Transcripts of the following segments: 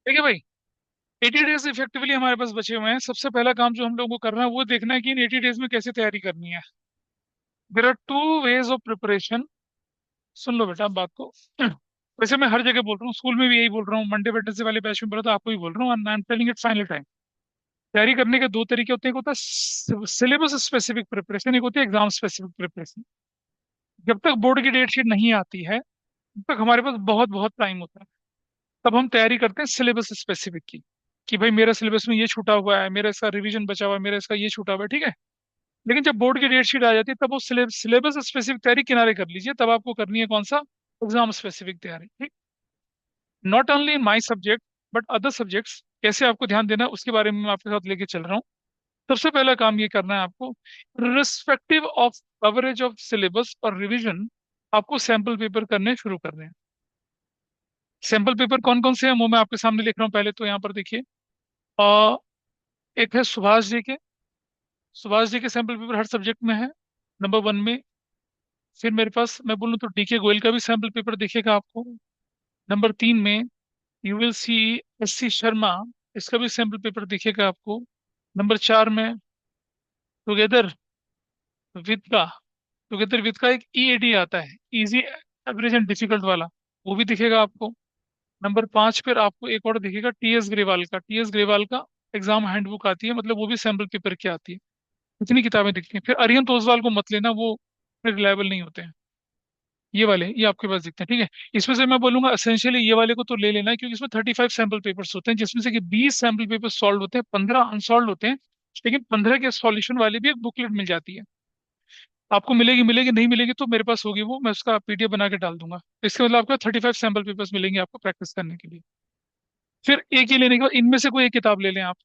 ठीक है भाई। 80 डेज इफेक्टिवली हमारे पास बचे हुए हैं। सबसे पहला काम जो हम लोगों को करना है वो देखना है कि इन 80 डेज में कैसे तैयारी करनी है। There are two ways of preparation. सुन लो बेटा आप बात को। वैसे मैं हर जगह बोल रहा हूँ, स्कूल में भी यही बोल रहा हूँ, मंडे वेडनेसडे वाले बैच में बोला तो आपको भी बोल रहा हूँ, आई am telling it final time. तैयारी करने के दो तरीके होते हैं, एक होता है सिलेबस स्पेसिफिक प्रिपरेशन, एक होती है एग्जाम स्पेसिफिक प्रिपरेशन। जब तक बोर्ड की डेट शीट नहीं आती है तब तक हमारे पास बहुत बहुत टाइम होता है। तब हम तैयारी करते हैं सिलेबस स्पेसिफिक की, कि भाई मेरा सिलेबस में ये छूटा हुआ है, मेरा इसका रिवीजन बचा हुआ है, मेरा इसका ये छूटा हुआ है, ठीक है। लेकिन जब बोर्ड की डेट शीट आ जाती है तब वो सिलेबस स्पेसिफिक तैयारी किनारे कर लीजिए, तब आपको करनी है कौन सा, एग्जाम स्पेसिफिक तैयारी, ठीक। Not only in my subject but other subjects. कैसे आपको ध्यान देना है उसके बारे में मैं आपके साथ लेके चल रहा हूँ। सबसे पहला काम ये करना है आपको, respective of coverage of syllabus और रिवीजन, आपको सैंपल पेपर करने शुरू करने हैं। सैंपल पेपर कौन कौन से हैं वो मैं आपके सामने लिख रहा हूँ। पहले तो यहाँ पर देखिए, अ, एक है सुभाष जी के। सुभाष जी के सैंपल पेपर हर सब्जेक्ट में है, नंबर वन में। फिर मेरे पास मैं बोलूँ तो डीके गोयल का भी सैंपल पेपर दिखेगा आपको, नंबर तीन में। You will see S C Sharma, इसका भी सैंपल पेपर दिखेगा आपको, नंबर चार में। टुगेदर विद का, टुगेदर विद का एक ईएडी आता है, इजी एवरेज एंड डिफिकल्ट वाला, वो भी दिखेगा आपको। नंबर पाँच पर आपको एक और दिखेगा टीएस ग्रेवाल का। टीएस ग्रेवाल का एग्जाम हैंडबुक आती है, मतलब वो भी सैंपल पेपर की आती है। इतनी किताबें दिखती हैं। फिर अरिहंत ओसवाल को मत लेना, वो रिलायबल नहीं होते हैं। ये वाले ये आपके पास दिखते हैं, ठीक है। इसमें से मैं बोलूंगा असेंशियली ये वाले को तो ले लेना है, क्योंकि इसमें 35 सैंपल पेपर्स होते हैं, जिसमें से कि 20 सैंपल पेपर सॉल्व होते हैं, 15 अनसॉल्व होते हैं। लेकिन 15 के सॉल्यूशन वाली भी एक बुकलेट मिल जाती है आपको। मिलेगी मिलेगी, नहीं मिलेगी तो मेरे पास होगी वो, मैं उसका पीडीएफ बना के डाल दूंगा। इसके मतलब आपको 35 सैंपल पेपर्स मिलेंगे आपको प्रैक्टिस करने के लिए। फिर एक ही लेने के बाद इनमें से कोई एक किताब ले लें आप,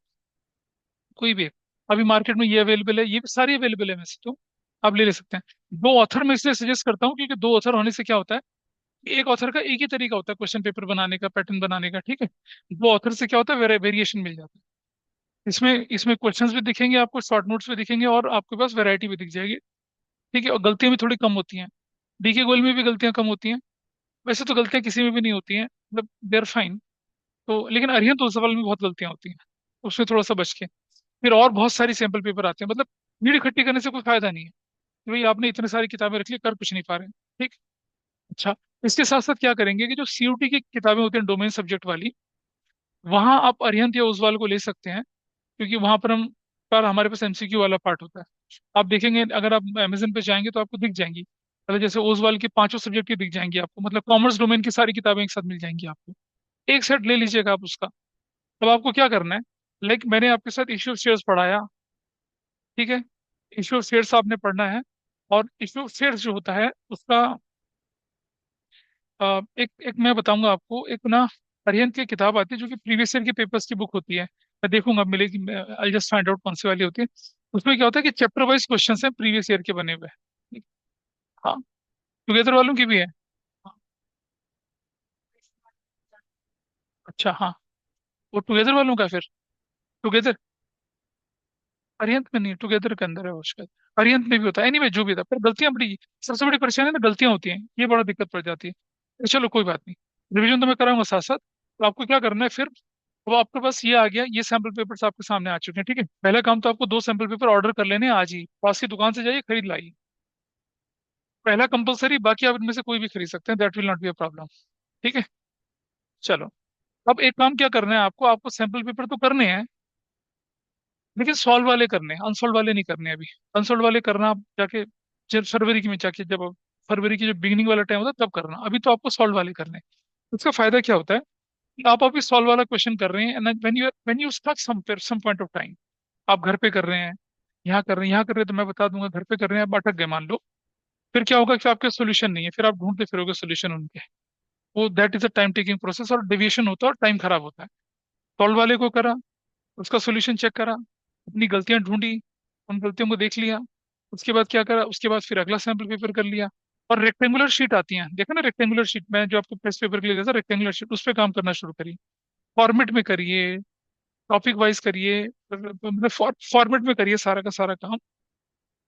कोई भी एक। अभी मार्केट में ये अवेलेबल है, ये सारी अवेलेबल है वैसे तो, आप ले ले सकते हैं। दो ऑथर में इसलिए सजेस्ट करता हूँ क्योंकि दो ऑथर होने से क्या होता है, एक ऑथर का एक ही तरीका होता है क्वेश्चन पेपर बनाने का, पैटर्न बनाने का, ठीक है। दो ऑथर से क्या होता है, वेरिएशन मिल जाता है। इसमें इसमें क्वेश्चंस भी दिखेंगे आपको, शॉर्ट नोट्स भी दिखेंगे, और आपके पास वैरायटी भी दिख जाएगी, ठीक है। और गलतियां भी थोड़ी कम होती हैं। डीके गोल में भी गलतियां कम होती हैं। वैसे तो गलतियां किसी में भी नहीं होती हैं, मतलब देर फाइन। तो लेकिन अरिहंत ओसवाल में बहुत गलतियां होती हैं, उसमें थोड़ा सा बच के। फिर और बहुत सारी सैंपल पेपर आते हैं, मतलब भीड़ इकट्ठी करने से कोई फायदा नहीं है कि भाई आपने इतनी सारी किताबें रख ली, कर कुछ नहीं पा रहे हैं, ठीक। अच्छा, इसके साथ साथ क्या करेंगे कि जो सीयूटी की किताबें होती हैं डोमेन सब्जेक्ट वाली, वहां आप अरिहंत या ओसवाल को ले सकते हैं, क्योंकि वहां पर हम पर हमारे पास एमसीक्यू वाला पार्ट होता है। आप देखेंगे अगर आप अमेजन पे जाएंगे तो आपको दिख जाएंगी, मतलब जैसे ओसवाल के पांचों सब्जेक्ट की दिख जाएंगी आपको, मतलब कॉमर्स डोमेन की सारी किताबें एक साथ मिल जाएंगी आपको। एक सेट ले लीजिएगा आप उसका। अब आपको क्या करना है, लाइक मैंने आपके साथ इश्यू ऑफ शेयर्स पढ़ाया, ठीक है। इश्यू ऑफ शेयर्स आपने पढ़ना है। और इश्यू ऑफ शेयर्स जो होता है उसका एक एक मैं बताऊंगा आपको, एक ना अरिहंत की किताब आती है जो कि प्रीवियस ईयर के पेपर्स की बुक होती है। मैं देखूंगा मिलेगी, आई जस्ट फाइंड आउट कौन सी वाली होती है। उसमें क्या होता है कि चैप्टर वाइज क्वेश्चन हैं प्रीवियस ईयर के बने हुए, ठीक। हाँ, टुगेदर वालों की भी है। हाँ, अच्छा हाँ, वो टुगेदर वालों का फिर, टुगेदर अरिहंत में नहीं, टुगेदर के अंदर है वो शायद। अरिहंत में भी होता है, एनीवे जो भी था, पर गलतियां बड़ी, सबसे बड़ी परेशानी है ना गलतियां होती हैं, ये बड़ा दिक्कत पड़ जाती है। तो चलो कोई बात नहीं, रिवीजन तो मैं कराऊंगा साथ साथ। तो आपको क्या करना है फिर, अब आपके पास ये आ गया, ये सैंपल पेपर्स आपके सामने आ चुके हैं, ठीक है। पहला काम तो आपको दो सैंपल पेपर ऑर्डर कर लेने हैं आज ही, पास की दुकान से जाइए खरीद लाइए। पहला कंपलसरी, बाकी आप इनमें से कोई भी खरीद सकते हैं, that will not be a problem, ठीक है। चलो, अब एक काम क्या करना है आपको, आपको सैंपल पेपर तो करने हैं, लेकिन सॉल्व वाले करने हैं, अनसॉल्व वाले नहीं करने अभी। अनसॉल्व वाले करना आप जाके जब फरवरी की में जाके, जब फरवरी की जो बिगिनिंग वाला टाइम होता है तब करना, अभी तो आपको सॉल्व वाले करने हैं। उसका फायदा क्या होता है कि आप अभी सॉल्व वाला क्वेश्चन कर रहे हैं, and when you stuck some point of time, आप घर पे कर रहे हैं, यहाँ कर रहे हैं, यहाँ कर रहे हैं, तो मैं बता दूंगा घर पे कर रहे हैं, आप अटक गए मान लो। फिर क्या होगा कि आपके सोल्यूशन नहीं है, फिर आप ढूंढते फिरोगे सोल्यूशन उनके। वो that is a time taking process, और डेविएशन होता है और टाइम खराब होता है। सॉल्व वाले को करा, उसका सोल्यूशन चेक करा, अपनी गलतियां ढूंढी, उन गलतियों को देख लिया। उसके बाद क्या करा, उसके बाद फिर अगला सैंपल पेपर कर लिया। और रेक्टेंगुलर शीट आती है, देखा ना रेक्टेंगुलर शीट, मैं जो आपको टेस्ट पेपर के लिए देता रेक्टेंगुलर शीट, उस पर काम करना शुरू करिए। फॉर्मेट में करिए, टॉपिक वाइज करिए, मतलब फॉर्मेट में करिए सारा का सारा काम,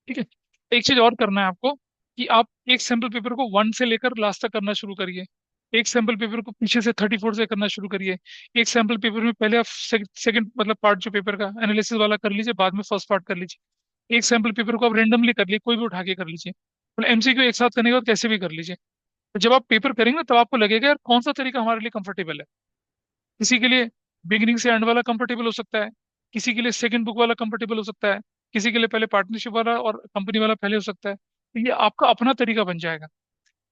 ठीक है। एक चीज और करना है आपको, कि आप एक सैंपल पेपर को वन से लेकर लास्ट तक करना शुरू करिए। एक सैंपल पेपर को पीछे से 34 से करना शुरू करिए। एक सैंपल पेपर में पहले आप सेकंड मतलब पार्ट जो पेपर का एनालिसिस वाला कर लीजिए, बाद में फर्स्ट पार्ट कर लीजिए। एक सैंपल पेपर को आप रेंडमली कर लीजिए, कोई भी उठा के कर लीजिए। मतलब एमसीक्यू एक साथ करने के बाद कैसे भी कर लीजिए। तो जब आप पेपर करेंगे ना, तब आपको लगेगा यार कौन सा तरीका हमारे लिए कंफर्टेबल है। किसी के लिए बिगिनिंग से एंड वाला कंफर्टेबल हो सकता है, किसी के लिए सेकंड बुक वाला कंफर्टेबल हो सकता है, किसी के लिए पहले पार्टनरशिप वाला और कंपनी वाला पहले हो सकता है। तो ये आपका अपना तरीका बन जाएगा।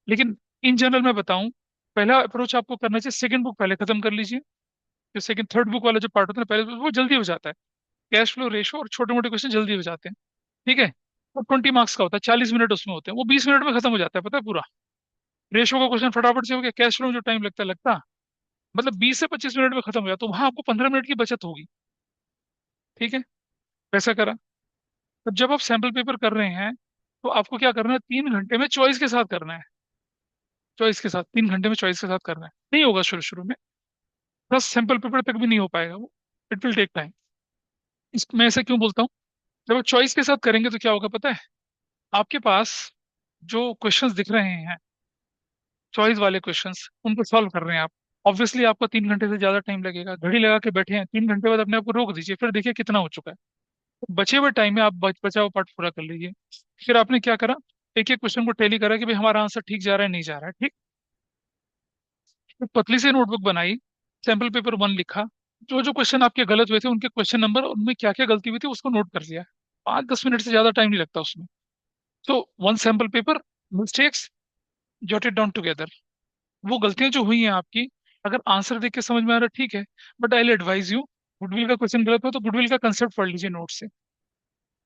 लेकिन इन जनरल मैं बताऊं, पहला अप्रोच आपको करना चाहिए, सेकंड बुक पहले खत्म कर लीजिए। जो सेकंड थर्ड बुक वाला जो पार्ट होता है ना, पहले वो जल्दी हो जाता है। कैश फ्लो रेशो और छोटे मोटे क्वेश्चन जल्दी हो जाते हैं। ठीक है। वो 20 मार्क्स का होता है, 40 मिनट उसमें होते हैं, वो 20 मिनट में खत्म हो जाता है, पता है पूरा। रेशो का क्वेश्चन फटाफट से हो गया, कैश फ्लो में जो टाइम लगता मतलब 20 से 25 मिनट में खत्म हो गया, तो वहां आपको 15 मिनट की बचत होगी। ठीक है। वैसा करा। अब जब आप सैंपल पेपर कर रहे हैं, तो आपको क्या करना है, 3 घंटे में चॉइस के साथ करना है। चॉइस के साथ 3 घंटे में चॉइस के साथ करना है, नहीं होगा शुरू शुरू में। प्लस सैंपल पेपर तक भी नहीं हो पाएगा वो। It will take time. इस मैं ऐसा क्यों बोलता हूँ, जब आप चॉइस के साथ करेंगे तो क्या होगा पता है, आपके पास जो क्वेश्चंस दिख रहे हैं, चॉइस वाले क्वेश्चंस, उनको सॉल्व कर रहे हैं आप। ऑब्वियसली आपका 3 घंटे से ज्यादा टाइम लगेगा, घड़ी लगा के बैठे हैं, 3 घंटे बाद अपने आप को रोक दीजिए, फिर देखिए कितना हो चुका है। तो बचे हुए टाइम में आप बचा हुआ पार्ट पूरा कर लीजिए। फिर आपने क्या करा, एक एक क्वेश्चन को टैली करा कि भाई हमारा आंसर ठीक जा रहा है नहीं जा रहा है। ठीक। एक पतली सी नोटबुक बनाई, सैंपल पेपर 1 लिखा, जो जो क्वेश्चन आपके गलत हुए थे उनके क्वेश्चन नंबर, उनमें क्या क्या गलती हुई थी उसको नोट कर लिया। 5-10 मिनट से ज्यादा टाइम नहीं लगता उसमें। तो one sample paper, mistakes jotted down together. वो गलतियां जो हुई हैं आपकी, अगर आंसर देख के समझ में आ रहा है ठीक है, but I will advise you, goodwill का क्वेश्चन गलत हो तो गुडविल का कंसेप्ट पढ़ लीजिए नोट से।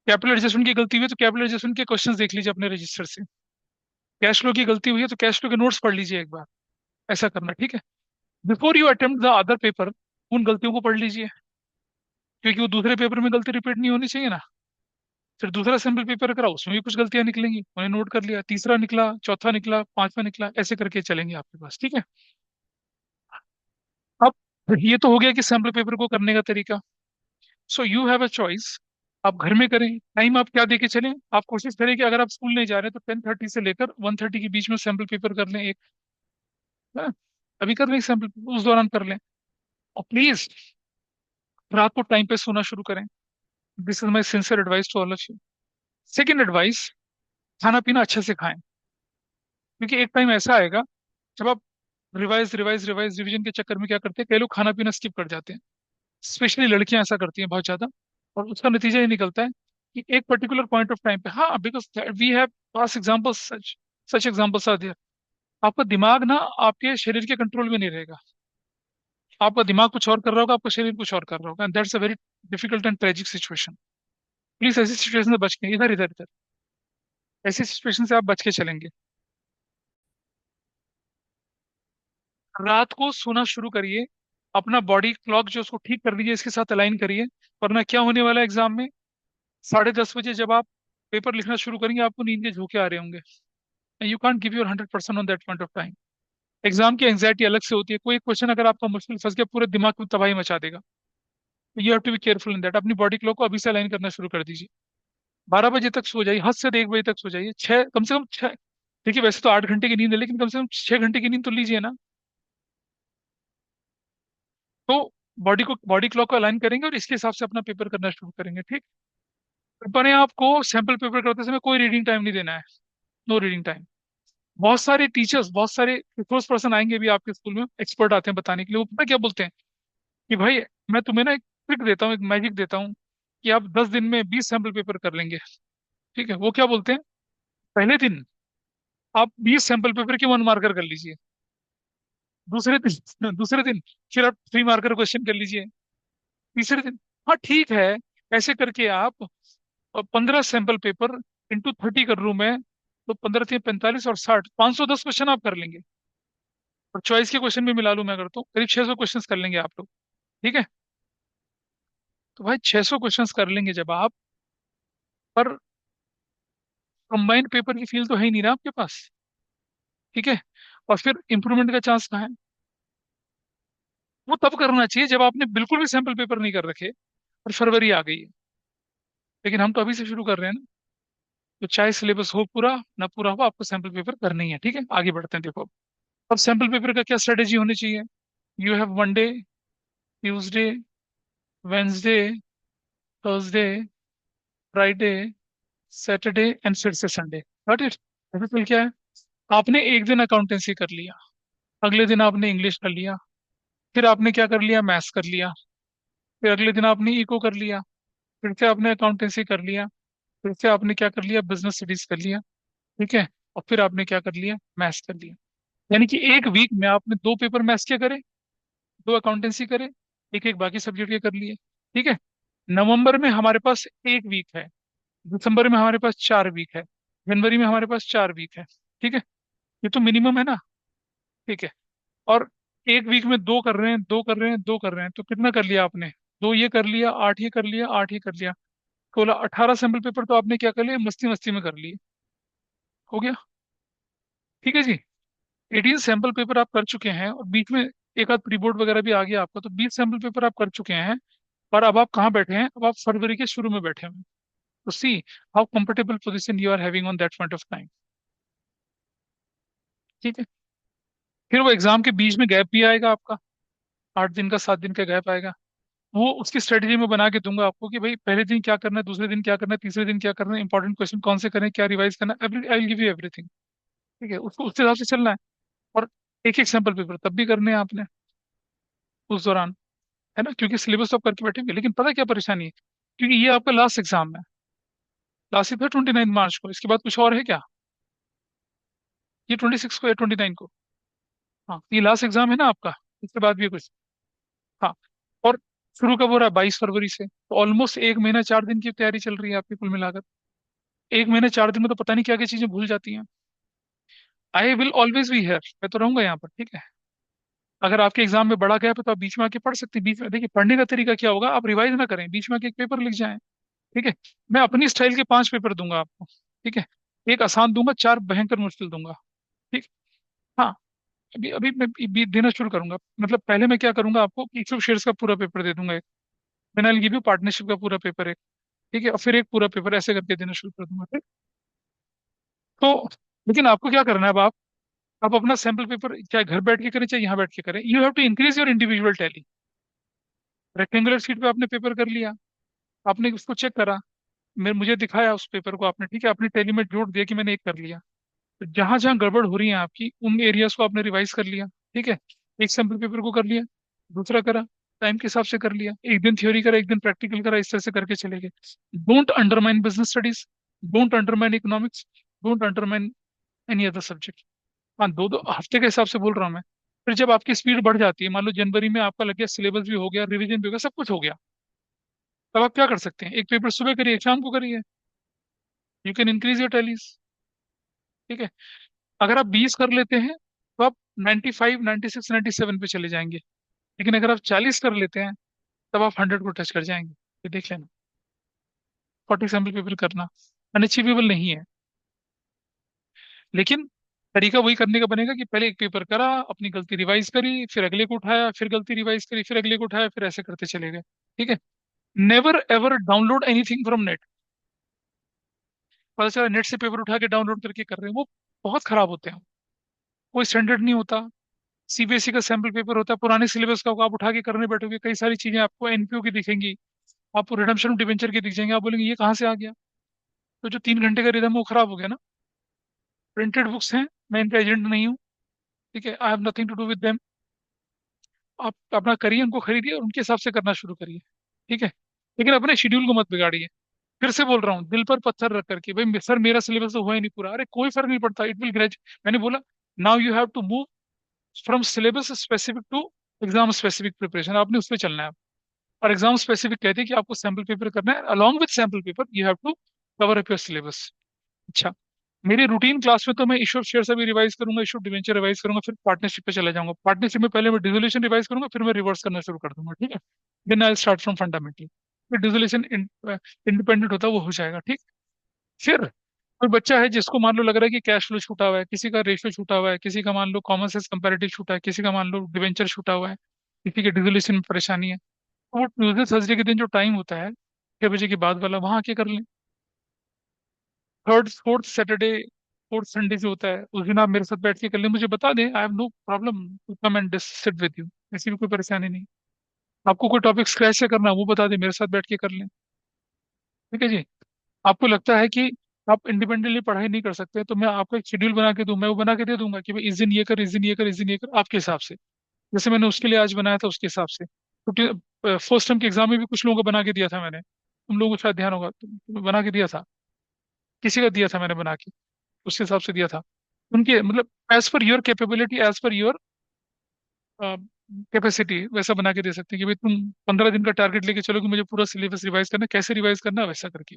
कैपिटल एडजस्टमेंट की गलती हुई है तो कैपिटल एडजस्टमेंट के क्वेश्चंस देख लीजिए अपने रजिस्टर से। कैश फ्लो की गलती हुई है तो कैश फ्लो के नोट्स पढ़ लीजिए एक बार। ऐसा करना, ठीक है। Before you attempt the other paper, उन गलतियों को पढ़ लीजिए, क्योंकि वो दूसरे पेपर में गलती रिपीट नहीं होनी चाहिए ना। फिर दूसरा सैंपल पेपर करा, उसमें भी कुछ गलतियां निकलेंगी, उन्हें नोट कर लिया, तीसरा निकला, चौथा निकला, पांचवा निकला, ऐसे करके चलेंगे आपके पास। ठीक है। अब ये तो हो गया कि सैंपल पेपर को करने का तरीका। So you have a choice, आप घर में करें, टाइम आप क्या देके चलें। आप कोशिश करें कि अगर आप स्कूल नहीं जा रहे तो 10:30 से लेकर 1:30 के बीच में सैंपल पेपर कर लें एक। हाँ, अभी कर लें सैंपल, उस दौरान कर लें। और प्लीज रात को टाइम पे सोना शुरू करें। This is my sincere advice to all of you. Second advice, खाना पीना अच्छे से खाएं। क्योंकि एक टाइम ऐसा आएगा जब आप रिवाइज रिवाइज रिवाइज रिवीजन के चक्कर में क्या करते हैं, कई लोग खाना पीना स्किप कर जाते हैं। स्पेशली लड़कियां ऐसा करती हैं बहुत ज्यादा। और उसका नतीजा ये निकलता है कि एक पर्टिकुलर पॉइंट ऑफ टाइम पे, हाँ, because we have past examples, such such examples are there. आपका दिमाग ना आपके शरीर के कंट्रोल में नहीं रहेगा। आपका दिमाग कुछ और कर रहा होगा, आपका शरीर कुछ और कर रहा होगा, and that's a very difficult and tragic situation. Please ऐसी सिचुएशन से बच के, इधर इधर इधर, ऐसी सिचुएशन से आप बच के चलेंगे। रात को सोना शुरू करिए, अपना बॉडी क्लॉक जो उसको ठीक कर लीजिए, इसके साथ अलाइन करिए। वरना क्या होने वाला है एग्जाम में, 10:30 बजे जब आप पेपर लिखना शुरू करेंगे, आपको नींद के झोंके आ रहे होंगे। You can't give your 100% on that point of time. Exam की एंग्जाइटी अलग से होती है, कोई क्वेश्चन अगर आपका मुश्किल फंस गया, पूरे दिमाग में तबाही मचा देगा। You have to be careful in that. अपनी बॉडी क्लॉक को अभी से अलाइन करना शुरू कर दीजिए। 12 बजे तक सो जाइए, हद से 1 बजे तक सो जाइए, छः कम से कम छः। देखिए वैसे तो 8 घंटे की नींद है, लेकिन कम से कम 6 घंटे की नींद तो लीजिए ना। तो बॉडी क्लॉक को अलाइन करेंगे और इसके हिसाब से अपना पेपर करना शुरू करेंगे। ठीक। अपने आपको सैंपल पेपर करते समय कोई रीडिंग टाइम नहीं देना है। No reading time. बहुत सारे टीचर्स, बहुत सारे रिसोर्स पर्सन आएंगे भी आपके स्कूल में, एक्सपर्ट आते हैं बताने के लिए। वो पता क्या बोलते हैं कि भाई मैं तुम्हें ना एक ट्रिक देता हूँ, एक मैजिक देता हूँ, कि आप 10 दिन में 20 सैंपल पेपर कर लेंगे। ठीक है। वो क्या बोलते हैं, पहले दिन आप 20 सैंपल पेपर के 1 मार्कर कर लीजिए। दूसरे दिन फिर आप 3 मार्कर क्वेश्चन कर लीजिए। तीसरे दिन, हाँ ठीक है, ऐसे करके आप 15 सैंपल पेपर इंटू 30 कर लूँ मैं, तो 15 3 45 और 60, 510 क्वेश्चन आप कर लेंगे। और चॉइस के क्वेश्चन भी मिला लूँ मैं अगर, तो करीब 600 क्वेश्चन कर लेंगे आप लोग। ठीक है। तो भाई 600 क्वेश्चन कर लेंगे जब आप, पर कंबाइंड पेपर की फील तो है ही नहीं ना आपके पास। ठीक है। और फिर इंप्रूवमेंट का चांस कहाँ है, वो तब करना चाहिए जब आपने बिल्कुल भी सैंपल पेपर नहीं कर रखे और फरवरी आ गई है। लेकिन हम तो अभी से शुरू कर रहे हैं ना। तो चाहे सिलेबस हो पूरा ना पूरा हो, आपको सैंपल पेपर करना ही है। ठीक है, आगे बढ़ते हैं, देखो। अब सैम्पल पेपर का क्या स्ट्रेटेजी होनी चाहिए? You have Monday, Tuesday, Wednesday, Thursday, Friday, Saturday and फिर से संडे। Got it? ऐसे चल क्या है, आपने एक दिन अकाउंटेंसी कर लिया, अगले दिन आपने इंग्लिश कर लिया, फिर आपने क्या कर लिया, मैथ्स कर लिया, फिर अगले दिन आपने इको कर लिया, फिर से आपने अकाउंटेंसी कर लिया, फिर से आपने क्या कर लिया, बिजनेस स्टडीज कर लिया। ठीक है, और फिर आपने क्या कर लिया, मैथ्स कर लिया। यानी कि एक वीक में आपने दो पेपर मैथ्स के करे, दो अकाउंटेंसी करे, एक एक बाकी सब्जेक्ट के कर लिए। ठीक है, नवंबर में हमारे पास एक वीक है, दिसंबर में हमारे पास 4 वीक है, जनवरी में हमारे पास 4 वीक है। ठीक है, ये तो मिनिमम है ना। ठीक है, और एक वीक में दो कर रहे हैं, दो कर रहे हैं, दो कर रहे हैं, तो कितना कर लिया आपने? दो ये कर लिया, आठ ये कर लिया, आठ ये कर लिया, तो 18 सैंपल पेपर तो आपने क्या कर लिया, मस्ती मस्ती में कर लिए। हो गया। ठीक है जी, 18 सैंपल पेपर आप कर चुके हैं, और बीच में एक आध प्री बोर्ड वगैरह भी आ गया आपका, तो 20 सैंपल पेपर आप कर चुके हैं। और अब आप कहाँ बैठे हैं? अब आप फरवरी के शुरू में बैठे हैं। तो see how comfortable position you are having on that point of time. ठीक है, फिर वो एग्जाम के बीच में गैप भी आएगा आपका, 8 दिन का, 7 दिन का गैप आएगा। वो उसकी स्ट्रेटेजी में बना के दूंगा आपको कि भाई पहले दिन क्या करना है, दूसरे दिन क्या करना है, तीसरे दिन क्या करना है, इंपॉर्टेंट क्वेश्चन कौन से करें, क्या रिवाइज करना है, every I will give you everything. ठीक है, उसको उसके हिसाब से चलना है। और एक एक सैंपल पेपर तब भी करने हैं आपने उस दौरान, है ना, क्योंकि सिलेबस तो आप करके बैठेंगे। लेकिन पता है क्या परेशानी है, क्योंकि ये आपका लास्ट एग्जाम है, लास्ट ही था 29 मार्च को, इसके बाद कुछ और है क्या? ये 26 को या 29 को? हाँ, ये लास्ट एग्जाम है ना आपका, इसके बाद भी कुछ? हाँ। और शुरू कब हो रहा है? 22 फरवरी से, तो ऑलमोस्ट 1 महीना 4 दिन की तैयारी चल रही है आपकी कुल मिलाकर। 1 महीने 4 दिन में तो पता नहीं क्या क्या चीजें भूल जाती हैं। I will always be here, मैं तो रहूंगा यहाँ पर। ठीक है, अगर आपके एग्जाम में बड़ा गैप है तो आप बीच में आके पढ़ सकते हैं। बीच में देखिए, पढ़ने का तरीका क्या होगा, आप रिवाइज ना करें, बीच में आके एक पेपर लिख जाएं। ठीक है, मैं अपनी स्टाइल के 5 पेपर दूंगा आपको। ठीक है, एक आसान दूंगा, 4 भयंकर मुश्किल दूंगा। ठीक। हाँ, अभी अभी मैं देना शुरू करूंगा। मतलब पहले मैं क्या करूंगा, आपको इक्विटी शेयर्स का पूरा पेपर दे दूंगा एक, then I give you partnership का पूरा पेपर एक। ठीक है, और फिर एक पूरा पेपर ऐसे करके देना शुरू कर दूंगा। ठीक। तो लेकिन आपको क्या करना है, अब आप अपना सैंपल पेपर चाहे घर बैठ के करें चाहे यहाँ बैठ के करें, you have to increase your individual tally. Rectangular sheet पे आपने पेपर कर लिया, आपने उसको चेक करा, मैं मुझे दिखाया उस पेपर को आपने, ठीक है, अपनी टैली में जोड़ दिया कि मैंने एक कर लिया। तो जहां जहां गड़बड़ हो रही है आपकी, उन एरियाज को आपने रिवाइज कर लिया। ठीक है, एक सैंपल पेपर को कर लिया, दूसरा करा, टाइम के हिसाब से कर लिया, एक दिन थ्योरी करा, एक दिन प्रैक्टिकल करा, इस तरह से करके चले गए। Don't undermine business studies, don't undermine economics, don't undermine any other subject. हाँ, दो दो हफ्ते के हिसाब से बोल रहा हूँ मैं। फिर जब आपकी स्पीड बढ़ जाती है, मान लो जनवरी में आपका लग गया, सिलेबस भी हो गया, रिवीजन भी हो गया, सब कुछ हो गया, तब आप क्या कर सकते हैं, एक पेपर सुबह करिए, एक शाम को करिए। You can increase your tallies. ठीक है, अगर आप 20 कर लेते हैं तो आप 95, 96, 97 पे चले जाएंगे। लेकिन अगर आप 40 कर लेते हैं तब आप 100 को टच कर जाएंगे। ये देख लेना, 40 सैंपल पेपर करना अनअचीवेबल नहीं है। लेकिन तरीका वही करने का बनेगा कि पहले एक पेपर करा, अपनी गलती रिवाइज करी, फिर अगले को उठाया, फिर गलती रिवाइज करी, फिर अगले को उठाया, फिर ऐसे करते चले गए। ठीक है, never ever download anything from net. पता चला नेट से पेपर उठा के डाउनलोड करके कर रहे हैं, वो बहुत खराब होते हैं, कोई स्टैंडर्ड नहीं होता। सीबीएसई का सैंपल पेपर होता है, पुराने सिलेबस का होगा, आप उठा के करने बैठोगे, कई सारी चीजें आपको एनपीओ की दिखेंगी, आपको रिडम्पशन ऑफ डिबेंचर की दिख जाएंगे, आप बोलेंगे ये कहाँ से आ गया। तो जो 3 घंटे का रिदम है वो खराब हो गया ना। प्रिंटेड बुक्स हैं, मैं इनका एजेंट नहीं हूँ। ठीक है, I have nothing to do with them. आप अपना करिए, उनको खरीदिए और उनके हिसाब से करना शुरू करिए। ठीक है, लेकिन अपने शेड्यूल को मत बिगाड़िए। फिर से बोल रहा हूँ, दिल पर पत्थर रख करके, भाई सर मेरा सिलेबस तो हुआ ही नहीं पूरा, अरे कोई फर्क नहीं पड़ता, इट विल ग्रेज। मैंने बोला, now you have to move from syllabus specific to exam specific preparation, आपने उस पर चलना है। और एग्जाम स्पेसिफिक कहते हैं कि आपको सैम्पल पेपर करना है, along with sample paper you have to cover up your syllabus. अच्छा, मेरी रूटीन क्लास में तो मैं इशू ऑफ शेयर अभी रिवाइज करूंगा, इशू ऑफ डिवेंचर रिवाइज करूंगा, फिर पार्टनरशिप पे चला जाऊंगा। पार्टनरशिप में पहले मैं डिसोल्यूशन रिवाइज करूंगा, फिर मैं रिवर्स करना शुरू कर दूंगा। ठीक है, then I start from fundamental, फिर डिसोल्यूशन इंडिपेंडेंट होता है वो हो जाएगा। ठीक। फिर कोई बच्चा है जिसको मान लो लग रहा है कि कैश फ्लो छूटा हुआ है, किसी का रेशियो छूटा हुआ है, किसी का मान लो कॉमन सेंस कंपैरेटिव छूटा है, किसी का मान लो डिवेंचर छूटा हुआ है, किसी के डिसोल्यूशन में परेशानी है, तो वो ट्यूजडे थर्सडे के दिन जो टाइम होता है 6 बजे के बाद वाला, वहां आके कर लें। Third fourth Saturday fourth Sunday जो होता है उस दिन आप मेरे साथ बैठ के कर लें, मुझे बता दें, I have no problem to come and sit with you. ऐसी भी कोई परेशानी नहीं। आपको कोई टॉपिक स्क्रैच से करना है, वो बता दें, मेरे साथ बैठ के कर लें। ठीक है जी। आपको लगता है कि आप इंडिपेंडेंटली पढ़ाई नहीं कर सकते, तो मैं आपको एक शेड्यूल बना के दूं, मैं वो बना के दे दूंगा कि भाई इस दिन ये कर, इस दिन ये कर, इस दिन ये कर, आपके हिसाब से। जैसे मैंने उसके लिए आज बनाया था उसके हिसाब से, क्योंकि फर्स्ट टर्म के एग्जाम में भी कुछ लोगों को बना के दिया था मैंने, तुम लोगों को शायद ध्यान होगा, बना के दिया था, किसी का दिया था मैंने बना के, उसके हिसाब से दिया था। उनके मतलब as per your capability, as per your capacity वैसा बना के दे सकते हैं कि भाई तुम 15 दिन का टारगेट लेके चलो कि मुझे पूरा सिलेबस रिवाइज करना है, कैसे रिवाइज करना है वैसा करके।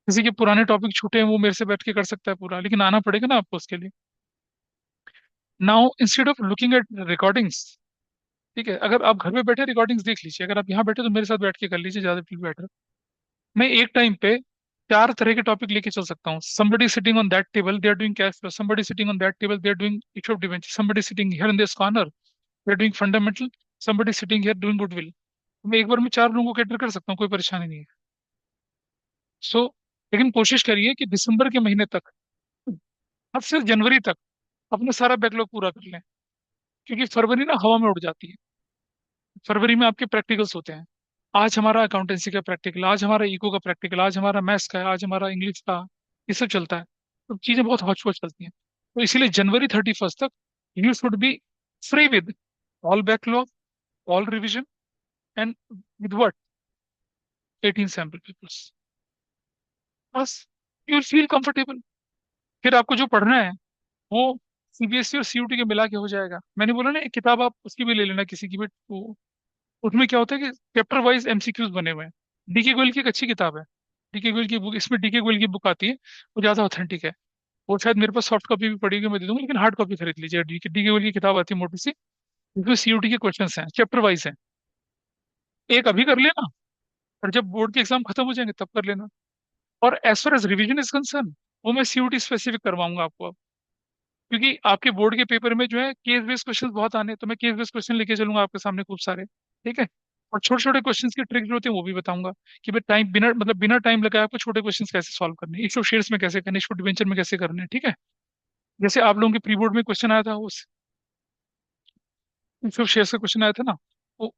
किसी के पुराने टॉपिक छूटे हैं वो मेरे से बैठ के कर सकता है पूरा, लेकिन आना पड़ेगा ना आपको उसके लिए। Now instead of looking at recordings, ठीक है, अगर आप घर में बैठे रिकॉर्डिंग्स देख लीजिए, अगर आप यहाँ बैठे तो मेरे साथ बैठ के कर लीजिए, ज्यादा बेटर। मैं एक टाइम पे 4 तरह के टॉपिक लेके चल सकता हूँ। somebody sitting on that table they are doing cash flow, somebody sitting on that table they are doing issue of dividend, somebody sitting here in this corner they are doing fundamental, somebody sitting here doing goodwill। मैं एक बार में 4 लोगों को cater कर सकता हूँ, कोई परेशानी नहीं है। सो लेकिन कोशिश करिए कि दिसंबर के महीने तक, अब सिर्फ जनवरी तक अपना सारा बैकलॉग पूरा कर लें, क्योंकि फरवरी ना हवा में उड़ जाती है। फरवरी में आपके प्रैक्टिकल्स होते हैं। आज हमारा अकाउंटेंसी का प्रैक्टिकल, आज हमारा इको का प्रैक्टिकल, आज हमारा मैथ्स का है, आज हमारा इंग्लिश का, ये सब चलता है। तो चीजें बहुत हौच पौच चलती हैं। तो इसीलिए जनवरी 31 तक you should be free with all backlog, all revision, and with what 18 sample papers. बस यू फील कंफर्टेबल। फिर आपको जो पढ़ना है वो सीबीएसई और सीयूटी के मिला के हो जाएगा। मैंने बोला ना, एक किताब आप उसकी भी ले लेना किसी की भी, तो उसमें क्या होता है कि चैप्टर वाइज एमसीक्यूज बने हुए हैं। डीके गोयल की एक अच्छी किताब है, डीके गोयल की बुक, इसमें डीके गोयल की बुक आती है, वो ज्यादा ऑथेंटिक है। वो शायद मेरे पास सॉफ्ट कॉपी भी पड़ी हुई है, मैं दे दूंगा, लेकिन हार्ड कॉपी खरीद लीजिए। डीके डीके गोयल की किताब आती है मोटी सी, जिसमें सीयूटी के क्वेश्चंस हैं, चैप्टर वाइज हैं। एक अभी कर लेना, और जब बोर्ड के एग्जाम खत्म हो जाएंगे तब कर लेना। और as far as revision is concerned, वो मैं सीयूटी स्पेसिफिक करवाऊंगा आपको अब, क्योंकि आपके बोर्ड के पेपर में जो है केस बेस्ड क्वेश्चन बहुत आने हैं, तो मैं केस बेस्ड क्वेश्चन लेके चलूंगा आपके सामने खूब सारे। ठीक है। और छोटे छोटे क्वेश्चंस की ट्रिक जो होती है वो भी बताऊंगा, कि भाई टाइम बिना मतलब बिना टाइम लगाए आपको छोटे क्वेश्चंस कैसे सॉल्व करने हैं, इशू शेयर्स में कैसे करने हैं, इशू डिवेंचर में कैसे करने हैं। ठीक है। जैसे आप लोगों के प्री बोर्ड में क्वेश्चन आया था, उस इशू शेयर्स का क्वेश्चन आया था ना, वो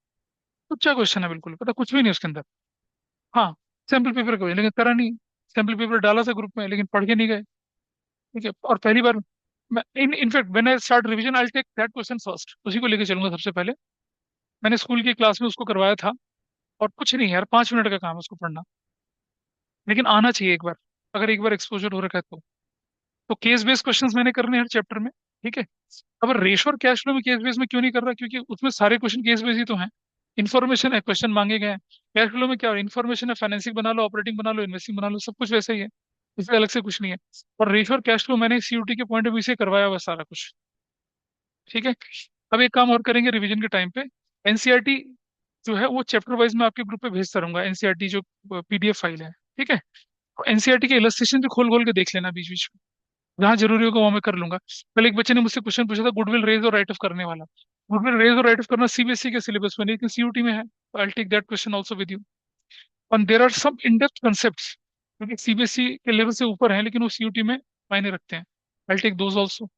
अच्छा क्वेश्चन है, बिल्कुल पता कुछ भी नहीं उसके अंदर। हाँ, सैम्पल पेपर का लेकिन करा नहीं, सैम्पल पेपर डाला था ग्रुप में लेकिन पढ़ के नहीं गए। ठीक है। और पहली बार मैं in fact when I start revision I take that question first, उसी को लेके चलूंगा सबसे पहले। मैंने स्कूल की क्लास में उसको करवाया था। और कुछ नहीं यार, 5 मिनट का काम है उसको पढ़ना, लेकिन आना चाहिए एक बार, अगर एक बार एक्सपोजर हो रखा है तो केस बेस्ड क्वेश्चंस मैंने करने हैं हर चैप्टर में। ठीक है। अब रेशो और कैश फ्लो में केस बेस में क्यों नहीं कर रहा, क्योंकि उसमें सारे क्वेश्चन केस बेस ही तो हैं। इन्फॉर्मेशन है, क्वेश्चन मांगे गए हैं। कैश फ्लो में क्या है, इन्फॉर्मेशन है, फाइनेंसिंग बना लो, ऑपरेटिंग बना लो, इन्वेस्टिंग बना लो, सब कुछ वैसे ही है। इसमें अलग से कुछ नहीं है। और रेशो और कैश फ्लो मैंने सीयूटी के पॉइंट ऑफ व्यू से करवाया हुआ है सारा कुछ। ठीक है। अब एक काम और करेंगे रिवीजन के टाइम पे, एनसीईआरटी जो है वो चैप्टर वाइज मैं आपके ग्रुप पे भेजता रहूंगा, एनसीईआरटी जो पीडीएफ फाइल है। ठीक है। एनसीईआरटी के इलस्ट्रेशन भी खोल खोल के देख लेना बीच बीच में, जहाँ जरूरी होगा वहाँ मैं कर लूंगा। कल एक बच्चे ने मुझसे क्वेश्चन पूछा था गुडविल रेज और राइट ऑफ करने वाला। गुडविल रेज और राइट ऑफ करना सीबीएसई के सिलेबस में नहीं, लेकिन सीयूटी में है, तो I take that question also with you. और there are some in depth concept क्योंकि सीबीएसई के लेवल से ऊपर है, लेकिन वो सीयूटी में मायने रखते हैं, आई टेक दोज ऑल्सो।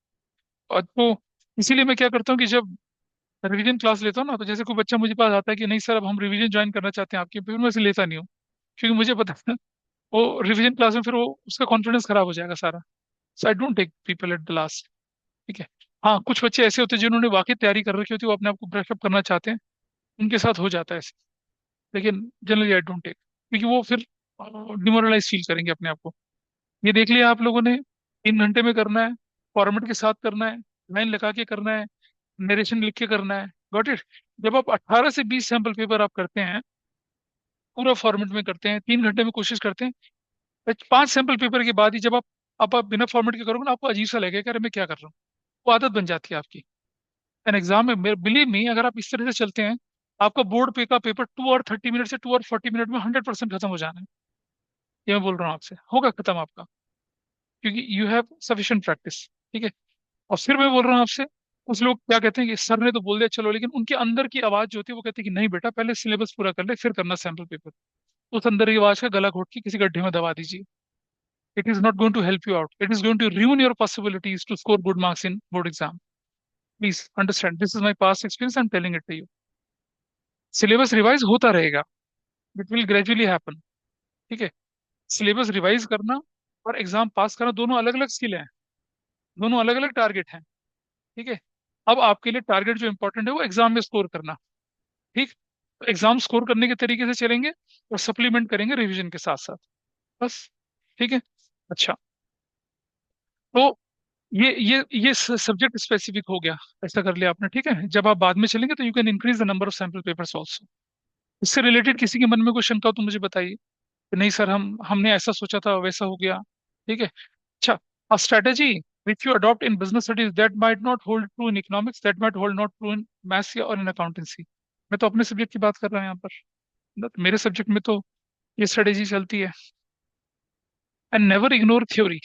और तो इसीलिए मैं क्या करता हूँ कि जब रिवीजन क्लास लेता हूँ ना, तो जैसे कोई बच्चा मुझे पास आता है कि नहीं सर अब हम रिवीजन ज्वाइन करना चाहते हैं आपके, फिर मैं उसे लेता नहीं हूँ, क्योंकि मुझे पता है वो रिवीजन क्लास में फिर वो उसका कॉन्फिडेंस खराब हो जाएगा सारा। So I don't take people at the last. ठीक है। हाँ, कुछ बच्चे ऐसे होते हैं जिन्होंने वाकई तैयारी कर रखी होती है, वो अपने आप को ब्रशअप करना चाहते हैं, उनके साथ हो जाता है ऐसे। लेकिन जनरली आई डोंट टेक, क्योंकि वो फिर डिमोरलाइज फील करेंगे अपने आप को। ये देख लिया आप लोगों ने, 3 घंटे में करना है, फॉर्मेट के साथ करना है, लाइन लगा के करना है, नरेशन लिख के करना है। Got it. जब आप 18 से 20 सैंपल पेपर आप करते हैं, पूरा फॉर्मेट में करते हैं, 3 घंटे में कोशिश करते हैं, 5 सैंपल पेपर के बाद ही जब आप बिना फॉर्मेट के करोगे ना, आपको अजीब सा लगेगा कि अरे मैं क्या कर रहा हूँ। वो आदत बन जाती है आपकी। एन एग्जाम में बिलीव मी, अगर आप इस तरह से चलते हैं, आपका बोर्ड पे का पेपर 2 और 30 मिनट से 2 और 40 मिनट में 100% खत्म हो जाना है। ये मैं बोल रहा हूँ आपसे, होगा खत्म आपका, क्योंकि यू हैव सफिशिएंट प्रैक्टिस। ठीक है। और फिर मैं बोल रहा हूँ आपसे, कुछ लोग क्या कहते हैं कि सर ने तो बोल दिया चलो, लेकिन उनके अंदर की आवाज जो होती है वो कहती है कि नहीं बेटा पहले सिलेबस पूरा कर ले फिर करना सैंपल पेपर। उस अंदर की आवाज का गला घोट के किसी गड्ढे में दबा दीजिए। It is not going to help you out. It is going to ruin your possibilities to score good marks in board exam. Please understand. This is my past experience. I'm telling it to you. Syllabus revise होता रहेगा. It will gradually happen. ठीक है. Syllabus revise करना और exam पास करना दोनों अलग अलग स्किल हैं. दोनों अलग अलग टारगेट हैं. ठीक है. अब आपके लिए टारगेट जो इंपॉर्टेंट है वो एग्जाम में स्कोर करना. ठीक. तो एग्जाम स्कोर करने के तरीके से चलेंगे और सप्लीमेंट करेंगे रिवीजन के साथ साथ. बस. ठीक है. अच्छा. तो ये सब्जेक्ट स्पेसिफिक हो गया. ऐसा कर लिया आपने. ठीक है. जब आप बाद में चलेंगे तो you can increase the number of sample papers also. इससे रिलेटेड किसी के मन में कोई शंका हो तो मुझे बताइए कि नहीं सर, हमने ऐसा सोचा था वैसा हो गया. ठीक है. अच्छा. A strategy which you adopt in business studies that might not hold true in economics, that might hold not true in maths or in accountancy. मैं तो अपने सब्जेक्ट की बात कर रहा हूँ यहाँ पर. ना तो मेरे सब्जेक्ट में तो ये स्ट्रेटेजी चलती है. And never ignore theory.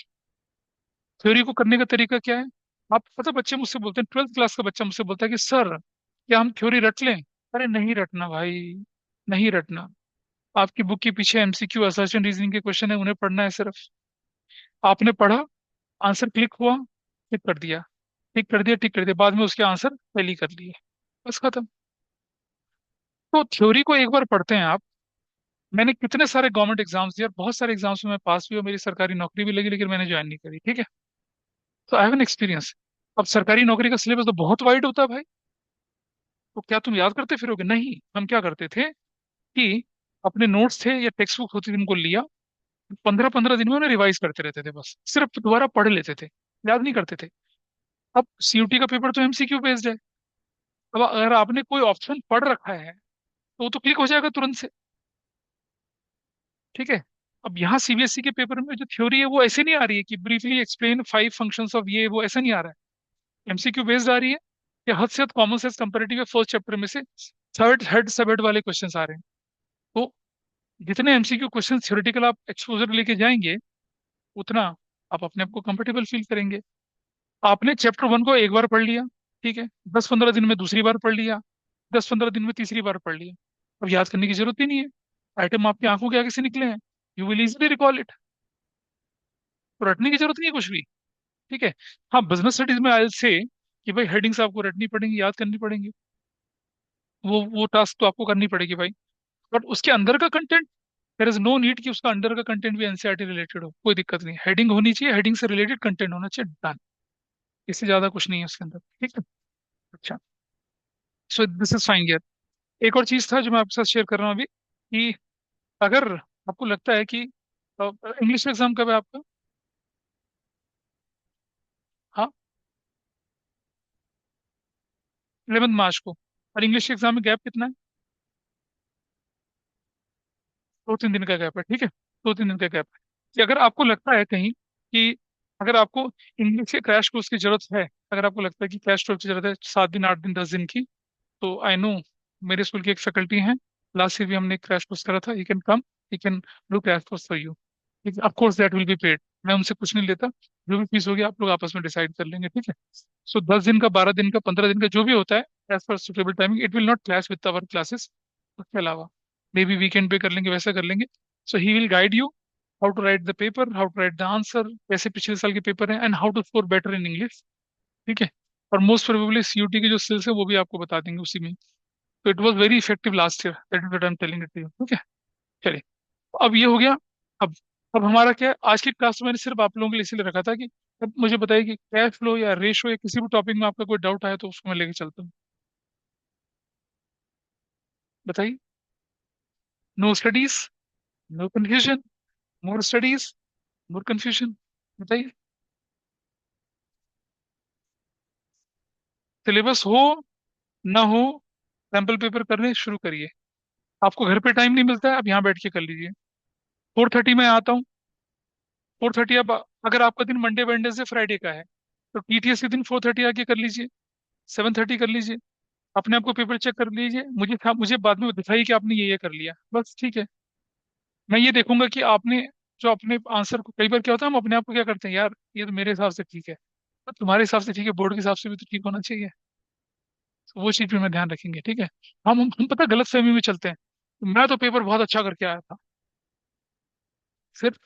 Theory को करने का तरीका क्या है? आप पता, बच्चे मुझसे बोलते हैं, 12th क्लास का बच्चा मुझसे बोलता है कि सर क्या हम थ्योरी रट लें? अरे नहीं रटना भाई. नहीं रटना. आपकी बुक के पीछे एमसीक्यू असर्शन रीजनिंग के क्वेश्चन है, उन्हें पढ़ना है सिर्फ. आपने पढ़ा, आंसर क्लिक हुआ, टिक कर दिया. टिक कर दिया, टिक कर दिया, बाद में उसके आंसर टैली कर लिए. बस खत्म. तो थ्योरी को एक बार पढ़ते हैं आप. मैंने कितने सारे गवर्नमेंट एग्जाम्स दिए और बहुत सारे एग्जाम्स में मैं पास भी हुआ, मेरी सरकारी नौकरी भी लगी, लेकिन मैंने ज्वाइन नहीं करी. ठीक है. तो आई हैव एन एक्सपीरियंस. अब सरकारी नौकरी का सिलेबस तो बहुत वाइड होता है भाई. तो क्या तुम याद करते फिरोगे? नहीं. हम क्या करते थे कि अपने नोट्स थे या टेक्स्ट बुक होती थी, उनको लिया, 15-15 दिन में उन्हें रिवाइज करते रहते थे. बस सिर्फ दोबारा पढ़ लेते थे. याद नहीं करते थे. अब सीयूटी का पेपर तो एमसीक्यू बेस्ड है. अब अगर आपने कोई ऑप्शन पढ़ रखा है तो वो तो क्लिक हो जाएगा तुरंत से. ठीक है. अब यहाँ सीबीएसई के पेपर में जो थ्योरी है वो ऐसे नहीं आ रही है कि ब्रीफली एक्सप्लेन 5 फंक्शंस ऑफ ये वो, ऐसा नहीं आ रहा है. एमसीक्यू बेस्ड आ रही है. या हद से हद कॉमन सेंस कंपेरेटिव है, फर्स्ट चैप्टर में से थर्ड हेड सब हेड वाले क्वेश्चंस आ रहे हैं. तो जितने एमसीक्यू क्वेश्चन थ्योरेटिकल आप एक्सपोजर लेके जाएंगे, उतना आप अपने आप को कंफर्टेबल फील करेंगे. आपने चैप्टर 1 को एक बार पढ़ लिया. ठीक है. 10-15 दिन में दूसरी बार पढ़ लिया. 10-15 दिन में तीसरी बार पढ़ लिया. अब याद करने की जरूरत ही नहीं है. आइटम आपकी आंखों के आगे से निकले हैं. You will easily recall it. तो रटने की जरूरत नहीं है कुछ भी. ठीक है. हाँ, बिजनेस स्टडीज में आई से कि भाई हेडिंग्स आपको रटनी पड़ेंगी, याद करनी पड़ेंगी. वो टास्क तो आपको करनी पड़ेगी भाई. बट उसके अंदर का content, there is no need कि उसका अंदर का कंटेंट भी एनसीईआरटी रिलेटेड हो. कोई दिक्कत नहीं. हेडिंग होनी चाहिए, हेडिंग से रिलेटेड कंटेंट होना चाहिए. डन. इससे ज्यादा कुछ नहीं है उसके अंदर. ठीक है. अच्छा. So this is fine year. एक और चीज था जो मैं आपके साथ शेयर कर रहा हूँ अभी, कि अगर आपको लगता है कि इंग्लिश एग्जाम कब है आपका? हाँ. 11 मार्च को. और इंग्लिश एग्जाम में गैप कितना है? 2-3 दिन का गैप है. ठीक है. 2-3 दिन का गैप है. कि अगर आपको लगता है कहीं कि अगर आपको इंग्लिश के क्रैश कोर्स की जरूरत है, अगर आपको लगता है कि क्रैश कोर्स की जरूरत है 7 दिन, 8 दिन, 10 दिन की, तो आई नो, मेरे स्कूल की एक फैकल्टी हैं. लास्ट ईयर भी हमने क्रैश कोर्स करा था. You can come, you can do crash course for you. Of course that will be paid. मैं उनसे कुछ नहीं लेता. जो भी फीस होगी आप लोग आपस में डिसाइड कर लेंगे. ठीक है. सो 10 दिन का, 12 दिन का, 15 दिन का, जो भी होता है, as per suitable timing, it will not clash with our classes. उसके अलावा मे बी वीकेंड पे कर लेंगे, वैसा कर लेंगे. So he will guide you how to write the paper, how to write the answer, कैसे पिछले साल के पेपर है, and how to score better in English. ठीक है. और मोस्ट प्रोबेबली सीयूटी के जो स्किल्स है वो भी आपको बता देंगे उसी में. तो it was very effective last year. That is what I am telling it to you. ठीक है. चलिए. अब ये हो गया. अब अब हमारा क्या है, आज की क्लास में मैंने सिर्फ आप लोगों के लिए इसलिए रखा था कि अब मुझे बताइए कि कैश फ्लो या रेशो या किसी भी टॉपिक में आपका कोई डाउट आया तो उसको मैं लेके चलता हूँ. बताइए. No studies, no confusion. More studies, more confusion. बताइए. सिलेबस हो ना हो, सैम्पल पेपर करने शुरू करिए. आपको घर पे टाइम नहीं मिलता है, आप यहाँ बैठ के कर लीजिए. 4:30 में आता हूँ. 4:30. अब अगर आपका दिन मंडे वेडनेसडे फ्राइडे का है तो टीटीएस के दिन 4:30 आके कर लीजिए. 7:30 कर लीजिए. अपने आप को पेपर चेक कर लीजिए. मुझे बाद में दिखाइए कि आपने ये कर लिया. बस ठीक है. मैं ये देखूंगा कि आपने जो अपने आंसर को, कई बार क्या होता है हम अपने आप को क्या करते हैं, यार ये तो मेरे हिसाब से ठीक है. तो तुम्हारे हिसाब से ठीक है, बोर्ड के हिसाब से भी तो ठीक होना चाहिए. तो वो चीज भी मैं ध्यान रखेंगे. ठीक है. हम पता गलत फहमी में चलते हैं. मैं तो पेपर बहुत अच्छा करके आया था. फिर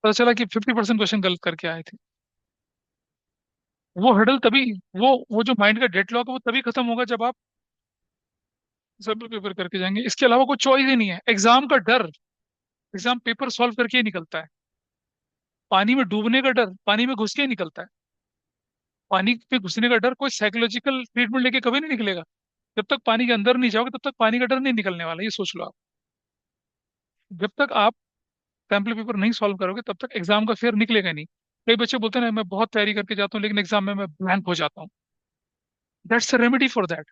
पता चला कि 50% क्वेश्चन गलत करके आए थे। वो हर्डल तभी, वो जो माइंड का डेडलॉक है वो तभी खत्म होगा जब आप सैम्पल पेपर करके जाएंगे। इसके अलावा कोई चॉइस ही नहीं है। एग्जाम का डर, एग्जाम पेपर सॉल्व करके ही निकलता है। पानी में डूबने का डर पानी में घुस के ही निकलता है। पानी में घुसने का डर कोई साइकोलॉजिकल ट्रीटमेंट लेके कभी नहीं निकलेगा। जब तक पानी के अंदर नहीं जाओगे तब तक पानी का डर नहीं निकलने वाला, ये सोच लो आप। जब तक आप सैम्पल पेपर नहीं सॉल्व करोगे तब तक एग्जाम का फेयर निकलेगा नहीं। कई बच्चे बोलते हैं ना, मैं बहुत तैयारी करके जाता हूँ लेकिन एग्जाम में मैं ब्लैंक हो जाता हूँ। That's a remedy for that.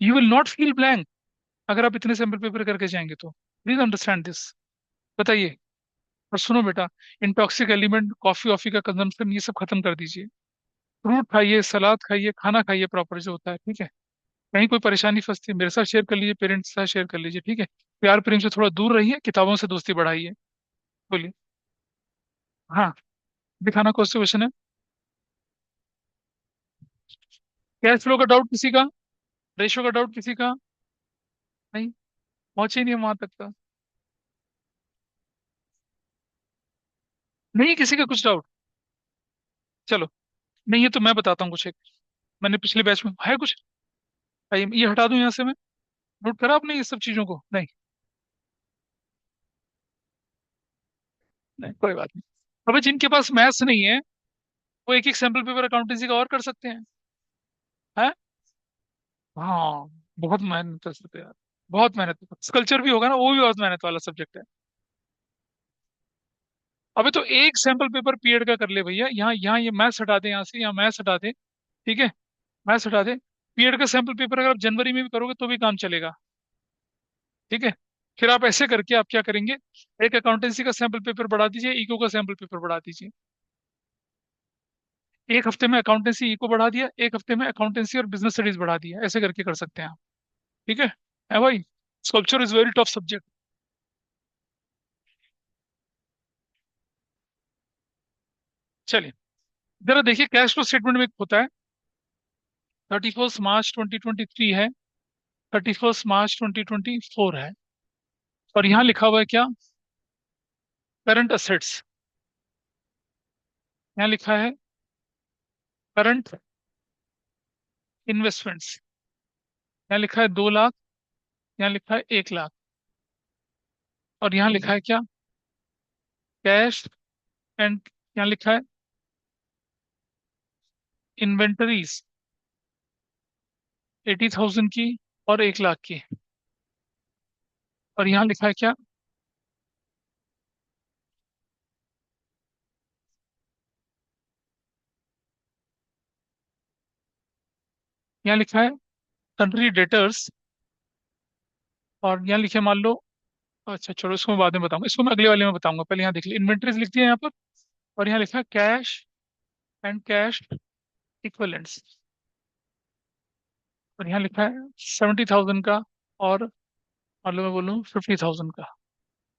You will not feel blank अगर आप इतने सैम्पल पेपर करके जाएंगे तो। Please understand this. बताइए। और सुनो बेटा, इंटॉक्सिक एलिमेंट, कॉफी वॉफी का कंजम्पशन ये सब खत्म कर दीजिए। फ्रूट खाइए, सलाद खाइए, खाना खाइए प्रॉपर जो होता है, ठीक है। कहीं कोई परेशानी फंसती है मेरे साथ शेयर कर लीजिए, पेरेंट्स के साथ शेयर कर लीजिए, ठीक है। प्यार प्रेम से थोड़ा दूर रहिए, किताबों से दोस्ती बढ़ाइए। बोलिए। हाँ, दिखाना कौन सा क्वेश्चन है। कैश फ्लो का डाउट किसी का, रेशो का डाउट किसी का। नहीं, पहुंचे ही नहीं हम वहां तक का। नहीं किसी का कुछ डाउट। चलो। नहीं, ये तो मैं बताता हूँ कुछ एक। मैंने पिछले बैच में है कुछ। ये हटा दूं यहाँ से मैं। नोट करा आपने ये सब चीजों को, नहीं। नहीं कोई बात नहीं। अबे जिनके पास मैथ्स नहीं है वो एक एक सैंपल पेपर अकाउंटेंसी का और कर सकते हैं। है। हाँ। बहुत मेहनत है इसमें तो यार। बहुत मेहनत है। कल्चर भी होगा ना, वो भी बहुत मेहनत वाला सब्जेक्ट है। अबे तो एक सैंपल पेपर पीरियड का कर ले भैया। यहाँ यहाँ ये मैथ्स हटा दे, यहाँ से यहाँ मैथ्स हटा दे। ठीक है। मैथ्स हटा दे। पीरियड का सैंपल पेपर अगर आप जनवरी में भी करोगे तो भी काम चलेगा। ठीक है। फिर आप ऐसे करके आप क्या करेंगे, एक अकाउंटेंसी का सैंपल पेपर बढ़ा दीजिए, इको का सैंपल पेपर बढ़ा दीजिए। एक हफ्ते में अकाउंटेंसी इको बढ़ा दिया, एक हफ्ते में अकाउंटेंसी और बिजनेस स्टडीज बढ़ा दिया, ऐसे करके कर सकते हैं आप। ठीक है भाई। Sculpture is very tough subject. चलिए, जरा देखिए कैश फ्लो स्टेटमेंट में एक होता है। 31 मार्च 2023 है, 31 मार्च 2024 है। और यहाँ लिखा हुआ है क्या, करंट असेट्स। यहाँ लिखा है करंट इन्वेस्टमेंट्स। यहाँ लिखा है 2 लाख, यहाँ लिखा है 1 लाख। और यहाँ लिखा है क्या, कैश एंड, यहाँ लिखा है इन्वेंटरीज 80,000 की और 1 लाख की। और यहाँ लिखा है क्या, यहाँ लिखा है कंट्री डेटर्स। और यहाँ लिखे मान लो, अच्छा छोड़ो इसको मैं बाद में बताऊंगा, इसको मैं अगले वाले में बताऊंगा। पहले यहाँ देख ली इन्वेंटरीज लिख दिया यहाँ पर। और यहाँ लिखा है कैश एंड कैश इक्वलेंट्स। और यहाँ लिखा है 70,000 का और मतलब मैं बोलूँ 50,000 का,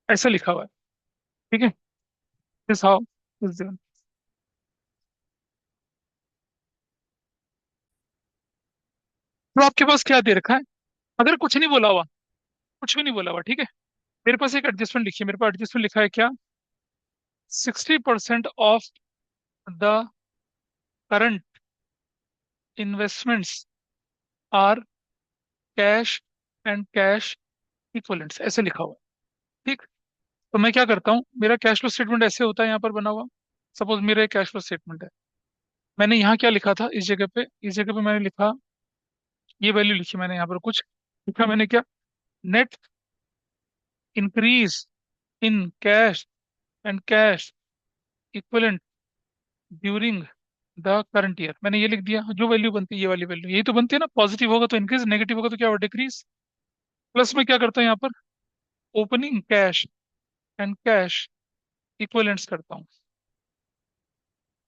ऐसा लिखा हुआ है। ठीक है। This how is given. तो आपके पास क्या दे रखा है, अगर कुछ नहीं बोला हुआ, कुछ भी नहीं बोला हुआ, ठीक है। मेरे पास एक एडजस्टमेंट लिखिए, मेरे पास एडजस्टमेंट लिखा है क्या, 60% of the current investments are cash and cash equivalents, ऐसे लिखा हुआ है। ठीक। तो मैं क्या करता हूँ, मेरा कैश फ्लो स्टेटमेंट ऐसे होता है यहाँ पर बना हुआ। सपोज मेरा एक कैश फ्लो स्टेटमेंट है। मैंने यहाँ क्या लिखा था, इस जगह पे, इस जगह पे मैंने लिखा, ये वैल्यू लिखी मैंने यहाँ पर कुछ, लिखा मैंने क्या, net increase in cash and cash equivalent during the current year. मैंने ये लिख दिया, जो वैल्यू बनती है ये वाली वैल्यू, यही तो बनती है ना। पॉजिटिव होगा तो इंक्रीज, नेगेटिव होगा तो क्या होगा, डिक्रीज। प्लस में क्या करता हूँ यहाँ पर, opening cash and cash equivalents करता हूँ।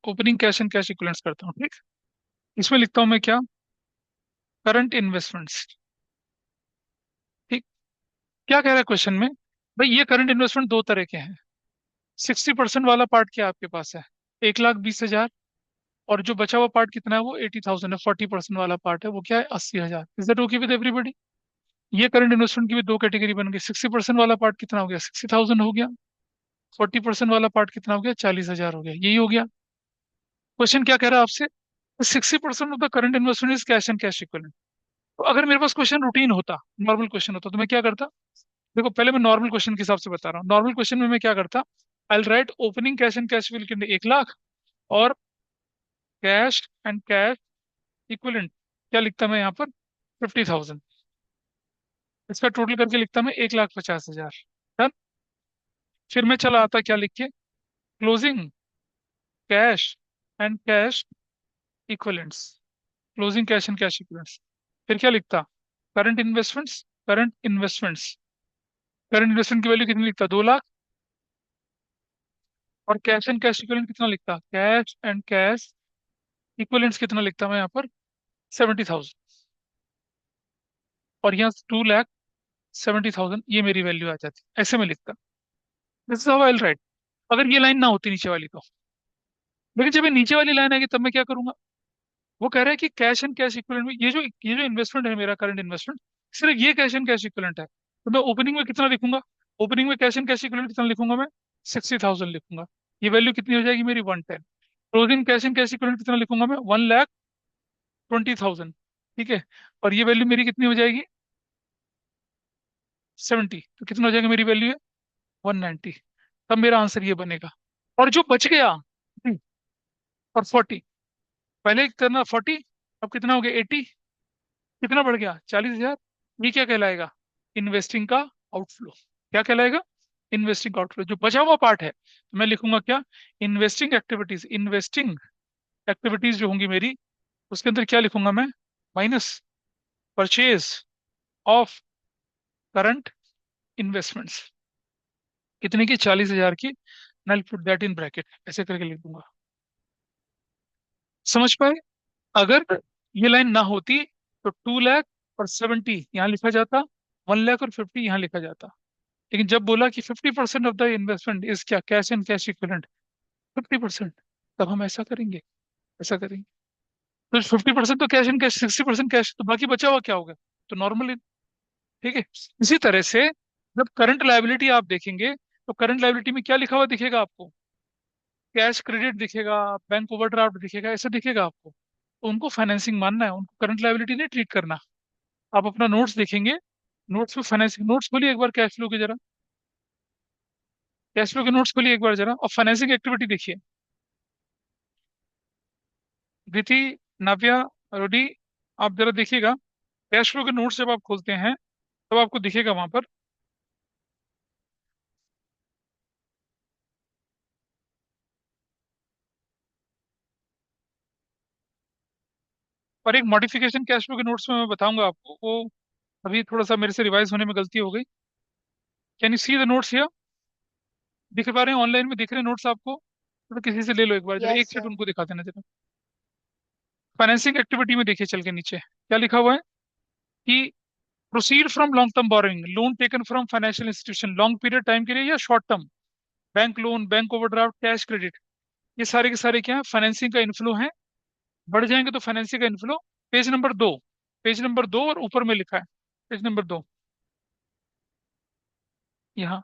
Opening cash and cash equivalents करता हूँ, ठीक। इसमें लिखता हूँ मैं क्या, करंट इन्वेस्टमेंट्स। ठीक। क्या कह रहा है क्वेश्चन में, भाई ये करंट इन्वेस्टमेंट दो तरह के हैं। 60% वाला पार्ट क्या आपके पास है, 1,20,000। और जो बचा हुआ पार्ट कितना है, वो 80,000 है। 40% वाला पार्ट है वो क्या है, 80,000। Is that okay with everybody. ये करंट इन्वेस्टमेंट की भी दो कैटेगरी बन गई। 60% वाला पार्ट कितना हो गया, 60,000 हो गया। 40% वाला पार्ट कितना हो गया, 40,000 हो गया, यही हो गया। क्वेश्चन क्या कह रहा है आपसे, 60% of the current investment is cash and cash equivalent. तो अगर मेरे पास क्वेश्चन रूटीन होता, नॉर्मल क्वेश्चन होता, तो मैं क्या करता। देखो पहले मैं नॉर्मल क्वेश्चन के हिसाब से बता रहा हूँ, नॉर्मल क्वेश्चन में मैं क्या करता, I write opening cash and cash equivalent 1 lakh, और कैश एंड कैश इक्विवेलेंट क्या लिखता मैं यहाँ पर, 50,000। इसका टोटल करके लिखता मैं 1,50,000। डन। फिर मैं चला आता क्या लिख के, closing cash and cash equivalents, closing cash and cash equivalents. फिर क्या लिखता, current investments, current investments, current investment की वैल्यू कितनी लिखता, 2 लाख। और कैश एंड कैश इक्विवेलेंट कितना लिखता, कैश एंड कैश इक्विवेलेंट्स कितना लिखता मैं यहाँ पर, 70,000। और यहाँ 2,70,000, ये मेरी वैल्यू आ जाती, ऐसे में लिखता। This is how I right. अगर ये लाइन ना होती नीचे वाली तो, लेकिन जब ये नीचे वाली लाइन आएगी तब मैं क्या करूंगा। वो कह रहा है कि कैश एंड कैश इक्विवेलेंट में ये जो इन्वेस्टमेंट है मेरा करंट इन्वेस्टमेंट, सिर्फ ये कैश एंड कैश इक्विवेलेंट है, तो मैं ओपनिंग में कितना लिखूंगा, ओपनिंग में कैश एंड कैश इक्विवेलेंट कितना लिखूंगा मैं, 60,000 लिखूंगा। ये वैल्यू कितनी हो जाएगी मेरी, 110। Closing cash and cash equivalent कितना लिखूंगा मैं, 1,20,000। ठीक है। और ये वैल्यू मेरी कितनी हो जाएगी, 70। तो कितना हो जाएगा मेरी वैल्यू है, 190। तब मेरा आंसर ये बनेगा। और जो बच गया, और 40, पहले कितना 40, अब कितना हो गया 80, कितना बढ़ गया, 40,000। ये क्या कहलाएगा, इन्वेस्टिंग का आउटफ्लो। क्या कहलाएगा, इन्वेस्टिंग आउटफ्लो। जो बचा हुआ पार्ट है तो मैं लिखूंगा क्या, इन्वेस्टिंग एक्टिविटीज, इन्वेस्टिंग एक्टिविटीज जो होंगी मेरी, उसके अंदर क्या लिखूंगा मैं, minus purchase of current investments, कितने की, 40,000 की। I put that in bracket, ऐसे करके लिख दूंगा। समझ पाए। अगर ये लाइन ना होती तो 2 लाख और 70 यहाँ लिखा जाता, 1 लाख और 50 यहाँ लिखा जाता। लेकिन जब बोला कि 50% ऑफ द इन्वेस्टमेंट इज क्या, कैश एंड कैश इक्विवेलेंट, 50%, तब हम ऐसा करेंगे, ऐसा करेंगे। तो 50% तो कैश एंड कैश, 60% कैश, तो बाकी बचा हुआ क्या होगा, तो नॉर्मल। ठीक है। इसी तरह से जब करंट लायबिलिटी आप देखेंगे, तो करंट लायबिलिटी में क्या लिखा हुआ दिखेगा आपको, कैश क्रेडिट दिखेगा, बैंक ओवरड्राफ्ट दिखेगा, ऐसा दिखेगा आपको। तो उनको फाइनेंसिंग मानना है, उनको करंट लायबिलिटी नहीं ट्रीट करना। आप अपना नोट्स देखेंगे, नोट्स में फाइनेंसिंग नोट्स खोलिए एक बार, कैश फ्लो के जरा, कैश फ्लो के नोट्स खोलिए एक बार जरा, और फाइनेंसिंग एक्टिविटी देखिए। धृति, नाव्या, रोडी, आप जरा देखिएगा, कैश फ्लो के नोट्स जब आप खोलते हैं तब आपको दिखेगा वहां पर, और एक मॉडिफिकेशन कैश फ्लो के नोट्स में मैं बताऊंगा आपको, वो अभी थोड़ा सा मेरे से रिवाइज होने में गलती हो गई। Can you see the notes here, दिख पा रहे हैं, ऑनलाइन में दिख रहे हैं नोट्स आपको, तो किसी से ले लो एक बार जरा, यस एक सेट सर। उनको दिखा देना जरा। फाइनेंसिंग एक्टिविटी में देखिए चल के नीचे क्या लिखा हुआ है, कि proceed from long term borrowing, loan taken from financial institution long period time के लिए या short term, bank loan, bank overdraft, cash credit, ये सारे के सारे क्या है, फाइनेंसिंग का इनफ्लो है। बढ़ जाएंगे तो फाइनेंसिंग का inflow. Page number 2, page number 2 और ऊपर में लिखा है, पेज नंबर 2, यहाँ,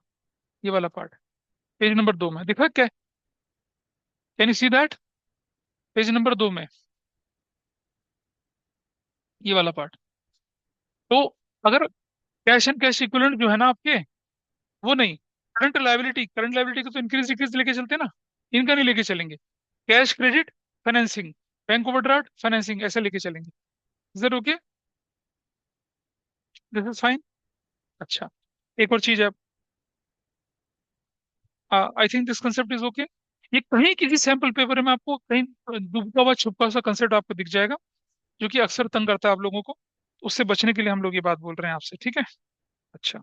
ये वाला पार्ट, पेज नंबर 2 में दिखा क्या, can you see that, page number 2 में ये वाला पार्ट। तो अगर कैश एंड कैश इक्विवेलेंट जो है ना आपके, वो नहीं, करंट लायबिलिटी, करंट लायबिलिटी को तो इंक्रीज डिक्रीज लेके चलते हैं ना, इनका नहीं लेके चलेंगे। Cash credit financing, bank overdraft financing, ऐसे लेके चलेंगे। Is that okay, this is fine. अच्छा, एक और चीज है, I think this concept is okay. ये कहीं किसी सैंपल पेपर में आपको कहीं डूबता हुआ छुपा सा कंसेप्ट आपको दिख जाएगा, जो कि अक्सर तंग करता है आप लोगों को। उससे बचने के लिए हम लोग ये बात बोल रहे हैं आपसे, ठीक है। अच्छा,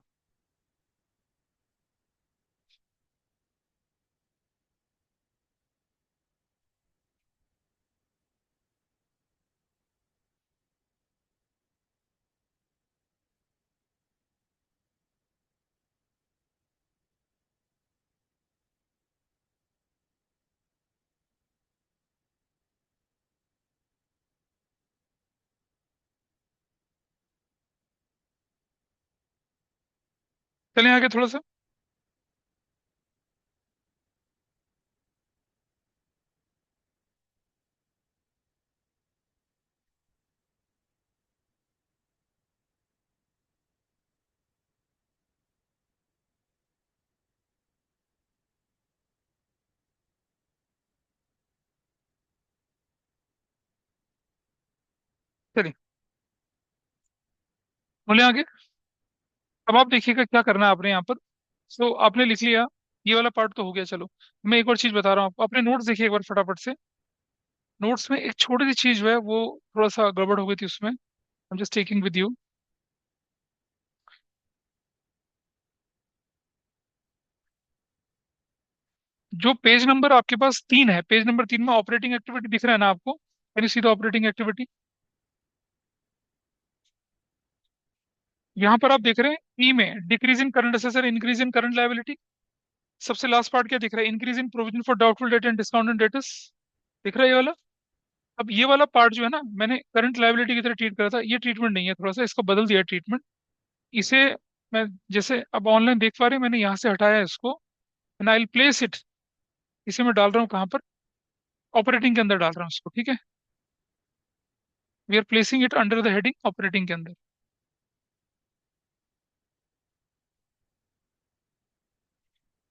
चलें आगे थोड़ा सा। चलिए बोले आगे। अब आप देखिएगा क्या करना है आपने यहाँ पर। सो आपने लिख लिया, ये वाला पार्ट तो हो गया। चलो मैं एक और चीज बता रहा हूँ आपको, अपने नोट्स देखिए एक बार फटाफट से। नोट्स में एक छोटी सी चीज जो है वो थोड़ा सा गड़बड़ हो गई थी उसमें। I am just taking with you. जो पेज नंबर आपके पास 3 है, पेज नंबर 3 में ऑपरेटिंग एक्टिविटी दिख रहा है ना आपको? Can you see the operating activity? यहाँ पर आप देख रहे हैं ई में decrease in current assessor, increase in current liability. सबसे लास्ट पार्ट क्या दिख रहा है? Increase in provision for doubtful date and discount and debtors. दिख रहा है ये वाला? अब ये वाला पार्ट जो है ना, मैंने करंट लायबिलिटी की तरह ट्रीट करा था, ये ट्रीटमेंट नहीं है, थोड़ा सा इसको बदल दिया ट्रीटमेंट। इसे मैं, जैसे अब ऑनलाइन देख पा रहे हैं, मैंने यहाँ से हटाया है इसको, and I will place it. इसे मैं डाल रहा हूँ कहाँ पर? ऑपरेटिंग के अंदर डाल रहा हूँ इसको, ठीक है? We are placing it under the heading operating के अंदर।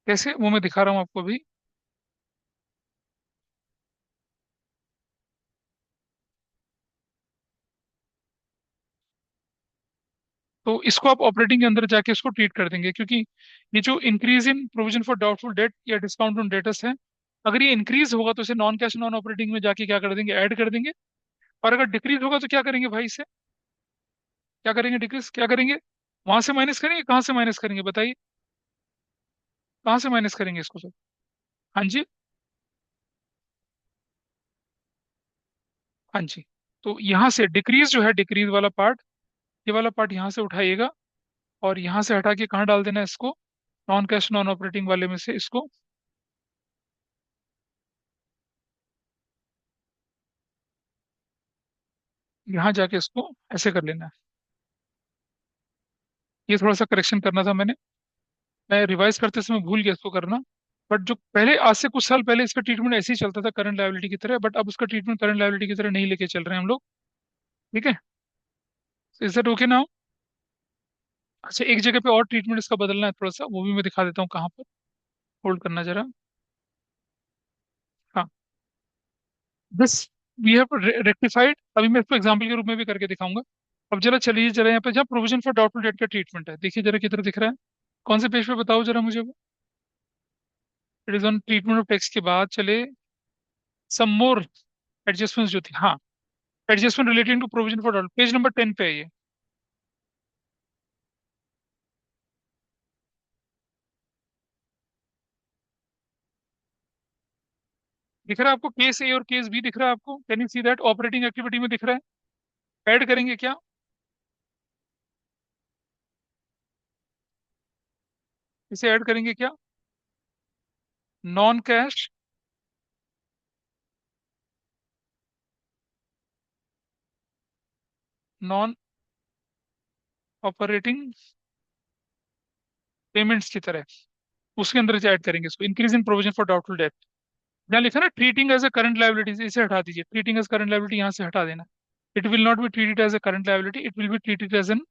कैसे, वो मैं दिखा रहा हूँ आपको अभी। तो इसको आप ऑपरेटिंग के अंदर जाके इसको ट्रीट कर देंगे, क्योंकि ये जो increase in provision for doubtful date या डिस्काउंट ऑन डेटर्स है, अगर ये इंक्रीज होगा तो इसे नॉन कैश नॉन ऑपरेटिंग में जाके क्या कर देंगे? ऐड कर देंगे। और अगर डिक्रीज होगा तो क्या करेंगे भाई इसे? क्या करेंगे? डिक्रीज क्या करेंगे? वहां से माइनस करेंगे? कहाँ से माइनस करेंगे बताइए? कहाँ से माइनस करेंगे इसको सर? हाँ जी। हाँ जी। तो यहाँ से डिक्रीज जो है, डिक्रीज वाला पार्ट, ये वाला पार्ट यहाँ से उठाइएगा, और यहाँ से हटा के कहाँ डाल देना है इसको? नॉन कैश नॉन ऑपरेटिंग वाले में से इसको यहाँ जाके इसको ऐसे कर लेना है। ये थोड़ा सा करेक्शन करना था मैंने, मैं रिवाइज करते समय भूल गया इसको करना। बट जो पहले, आज से कुछ साल पहले इसका ट्रीटमेंट ऐसे ही चलता था करंट लायबिलिटी की तरह, बट अब उसका ट्रीटमेंट करंट लायबिलिटी की तरह नहीं लेके चल रहे हैं हम लोग। ठीक है? Is that okay now? अच्छा, एक जगह पे और ट्रीटमेंट इसका बदलना है थोड़ा सा, वो भी मैं दिखा देता हूँ कहाँ पर। होल्ड करना जरा। हाँ, दिस वी हैव रेक्टिफाइड। अभी मैं इसको एग्जाम्पल के रूप में भी करके दिखाऊंगा। अब जरा चलिए, जरा यहाँ पे जहाँ प्रोविजन फॉर डाउटफुल डेट का ट्रीटमेंट है, देखिए जरा किधर दिख रहा है? कौन से पेज पे बताओ जरा मुझे वो। It is on treatment of text के बाद चले सम मोर एडजस्टमेंट्स जो थी, हाँ, adjustment relating to provision for doubt, page number 10 पे है ये। दिख रहा है आपको? केस ए और केस बी दिख रहा है आपको? Can you see that? Operating activity में दिख रहा है। ऐड करेंगे क्या? इसे ऐड करेंगे क्या? Non cash non operating payments की तरह उसके अंदर से ऐड करेंगे इसको, increase in provision for doubtful debt. जहाँ लिखा ना treating as a current liability, इसे हटा दीजिए, ट्रीटिंग एज करंट लाइबिलिटी यहाँ से हटा देना। It will not be treated as a current liability, it will be treated as an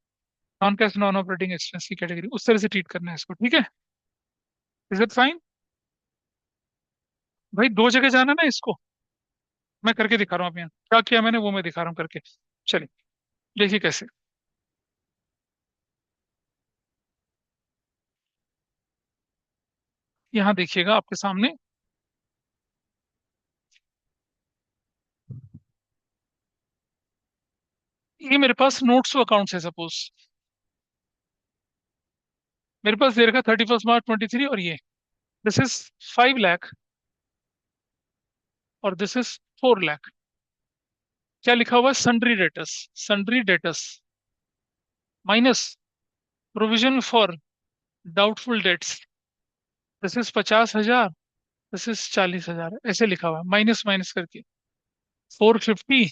non cash non operating expense की कैटेगरी, उस तरह से ट्रीट करना है इसको, ठीक है? Is it fine? भाई दो जगह जाना ना इसको, मैं करके दिखा रहा हूँ। आप यहाँ क्या किया मैंने वो मैं दिखा रहा हूँ करके। चलिए देखिए कैसे। यहाँ देखिएगा आपके सामने, ये मेरे पास नोट्स अकाउंट्स है सपोज। मेरे पास दे रखा 31 मार्च 23, और ये दिस इज 5 लाख और दिस इज 4 लाख। क्या लिखा हुआ है? Sundry debtors, sundry debtors minus provision for doubtful debts, this is 50,000, this is 40,000, ऐसे लिखा हुआ है माइनस माइनस करके। 450,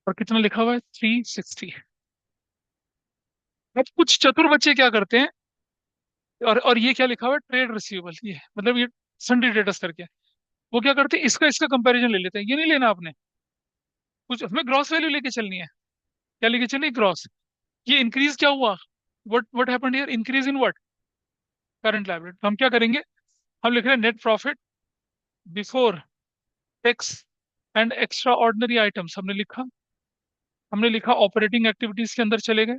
और कितना लिखा हुआ है? 360। अब कुछ चतुर बच्चे क्या करते हैं, और ये क्या लिखा हुआ है? ट्रेड रिसीवेबल, ये मतलब ये सन्ड्री डेटर्स करके, वो क्या करते हैं, इसका इसका कंपैरिजन ले लेते हैं। ये नहीं लेना आपने, कुछ हमें ग्रॉस वैल्यू लेके चलनी है। क्या लेके चलनी? ग्रॉस। ये इंक्रीज क्या हुआ? What happened here? Increase in what? Current liability. तो हम क्या करेंगे? हम लिख रहे हैं net profit before tax and extra ordinary items, हमने लिखा। हमने लिखा ऑपरेटिंग एक्टिविटीज के अंदर चले गए,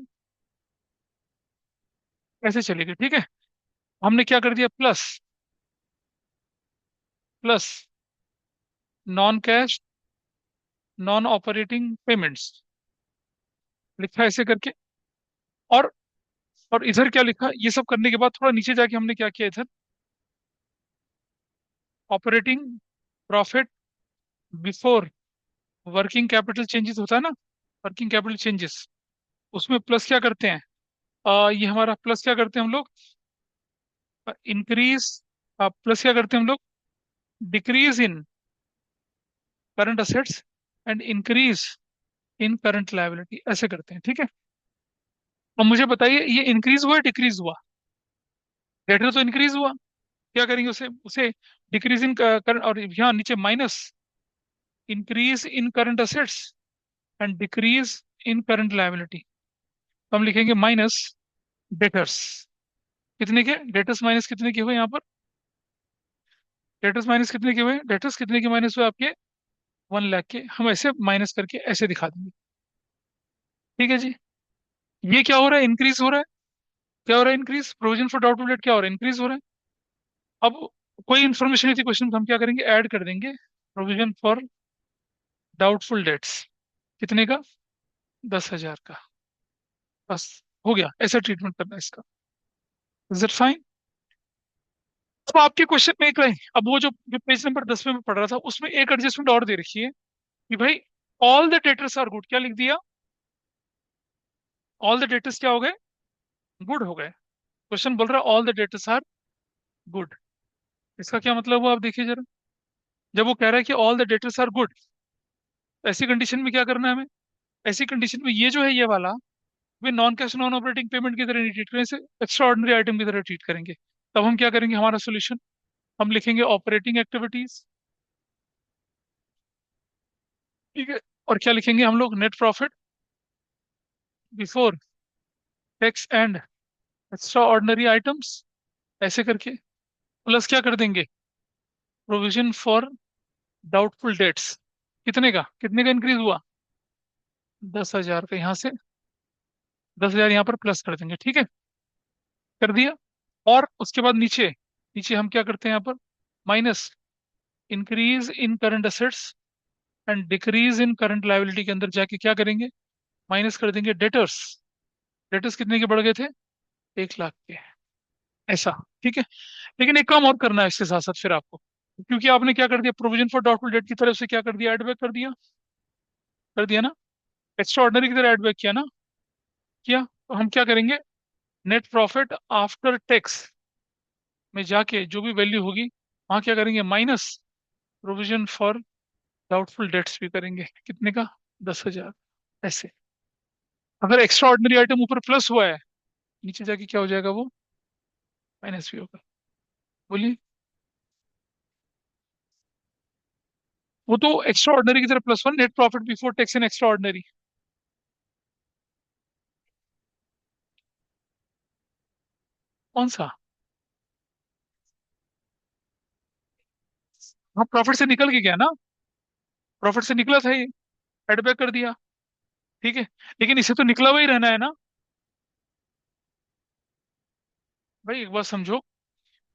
ऐसे चले गए, ठीक है। हमने क्या कर दिया, plus plus non cash non operating payments लिखा ऐसे करके। और और इधर क्या लिखा, ये सब करने के बाद थोड़ा नीचे जाके हमने क्या किया इधर, operating profit before working capital changes होता है ना, वर्किंग कैपिटल चेंजेस, उसमें प्लस क्या करते हैं, ये हमारा प्लस क्या करते हैं हम लोग, इंक्रीज, प्लस क्या करते हैं हम लोग, decrease in current assets and increase in current liability, ऐसे करते हैं, ठीक है। अब मुझे बताइए ये इंक्रीज हुआ डिक्रीज हुआ, डेटर तो इंक्रीज हुआ, क्या करेंगे उसे उसे डिक्रीज इन करंट, और यहाँ नीचे minus increase in current assets and decrease in current liability. तो हम लिखेंगे माइनस डेटर्स, कितने के डेटर्स माइनस कितने के हुए यहाँ पर, डेटर्स माइनस कितने के हुए, डेटर्स कितने के माइनस हुए आपके, 1 लाख के, हम ऐसे माइनस करके ऐसे दिखा देंगे, ठीक है जी। ये क्या हो रहा है, इंक्रीज हो रहा है, क्या हो रहा है, increase, provision for doubtful date क्या हो रहा है, इंक्रीज हो रहा है। अब कोई इन्फॉर्मेशन नहीं थी क्वेश्चन में, हम क्या करेंगे, ऐड कर देंगे प्रोविजन फॉर डाउटफुल डेट्स, कितने का, 10,000 का, बस हो गया, ऐसा ट्रीटमेंट करना है इसका। Is it fine. अब आपके क्वेश्चन में एक लाइन, अब वो जो पेज नंबर 10 में मैं पढ़ रहा था उसमें एक एडजस्टमेंट और दे रखी है कि भाई all the debtors are good, क्या लिख दिया, ऑल द डेटर्स क्या हो गए, गुड हो गए। क्वेश्चन बोल रहा है all the debtors are good, इसका क्या मतलब हुआ आप देखिए जरा। जब वो कह रहा है कि all the debtors are good, ऐसी कंडीशन में क्या करना है हमें, ऐसी कंडीशन में ये जो है ये वाला, वे non cash non operating payment की तरह नहीं ट्रीट करें, इसे एक्स्ट्रा ऑर्डिनरी आइटम की तरह ट्रीट करेंगे। तब हम क्या करेंगे, हमारा सोल्यूशन, हम लिखेंगे ऑपरेटिंग एक्टिविटीज, ठीक है, और क्या लिखेंगे हम लोग, net profit before tax and extra ordinary items, ऐसे करके प्लस क्या कर देंगे, प्रोविजन फॉर डाउटफुल डेट्स, कितने का इंक्रीज हुआ, 10,000 का, यहाँ से 10,000 यहाँ पर प्लस कर देंगे, ठीक है, कर दिया। और उसके बाद नीचे, नीचे हम क्या करते हैं यहाँ पर, minus increase in current assets and decrease in current liability के अंदर जाके क्या करेंगे, माइनस कर देंगे डेटर्स, डेटर्स कितने के बढ़ गए थे, 1 लाख के, ऐसा, ठीक है। लेकिन एक काम और करना है इसके साथ साथ फिर आपको, क्योंकि आपने क्या कर दिया, प्रोविजन फॉर डाउटफुल डेट की तरफ से क्या कर दिया, एड बैक कर दिया ना, एक्स्ट्रा ऑर्डिनरी की तरह एड बैक किया ना, किया, तो हम क्या करेंगे, नेट प्रॉफिट आफ्टर टैक्स में जाके जो भी वैल्यू होगी वहां क्या करेंगे, minus provision for doubtful debts भी करेंगे, कितने का, 10,000, ऐसे। अगर एक्स्ट्रा ऑर्डिनरी आइटम ऊपर प्लस हुआ है, नीचे जाके क्या हो जाएगा, वो माइनस भी होगा, बोलिए। वो तो एक्स्ट्रा ऑर्डिनरी की तरह plus one, net profit before tax and extra ordinary, कौन सा, हाँ प्रॉफिट से निकल के गया ना, प्रॉफिट से निकला था ये, एड बैक कर दिया, ठीक है। लेकिन इसे तो निकला हुआ ही रहना है ना, भाई एक बात समझो,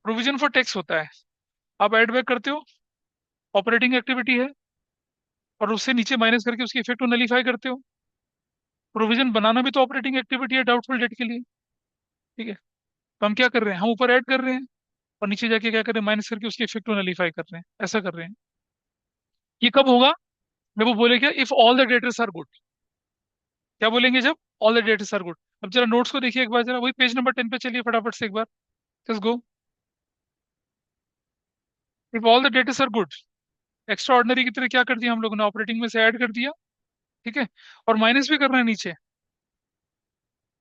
प्रोविजन फॉर टैक्स होता है, आप एड बैक करते हो, ऑपरेटिंग एक्टिविटी है, और उससे नीचे माइनस करके उसके इफेक्ट को नलीफाई करते हो। प्रोविजन बनाना भी तो ऑपरेटिंग एक्टिविटी है डाउटफुल डेट के लिए, ठीक है। तो हम क्या कर रहे हैं, हम ऊपर ऐड कर रहे हैं और नीचे जाके क्या कर रहे हैं, माइनस करके उसके इफेक्ट को नलीफाई कर रहे हैं, ऐसा कर रहे हैं। ये कब होगा, जब वो बोले क्या, if all the debtors are good, क्या बोलेंगे जब all the debtors are good. अब जरा नोट्स को देखिए एक बार, जरा वही पेज नंबर 10 पे चलिए फटाफट से एक बार, just go, if all the debtors are good, extraordinary की तरह क्या कर दिया हम लोगों ने, ऑपरेटिंग में से ऐड कर दिया, ठीक है। और माइनस भी करना है नीचे,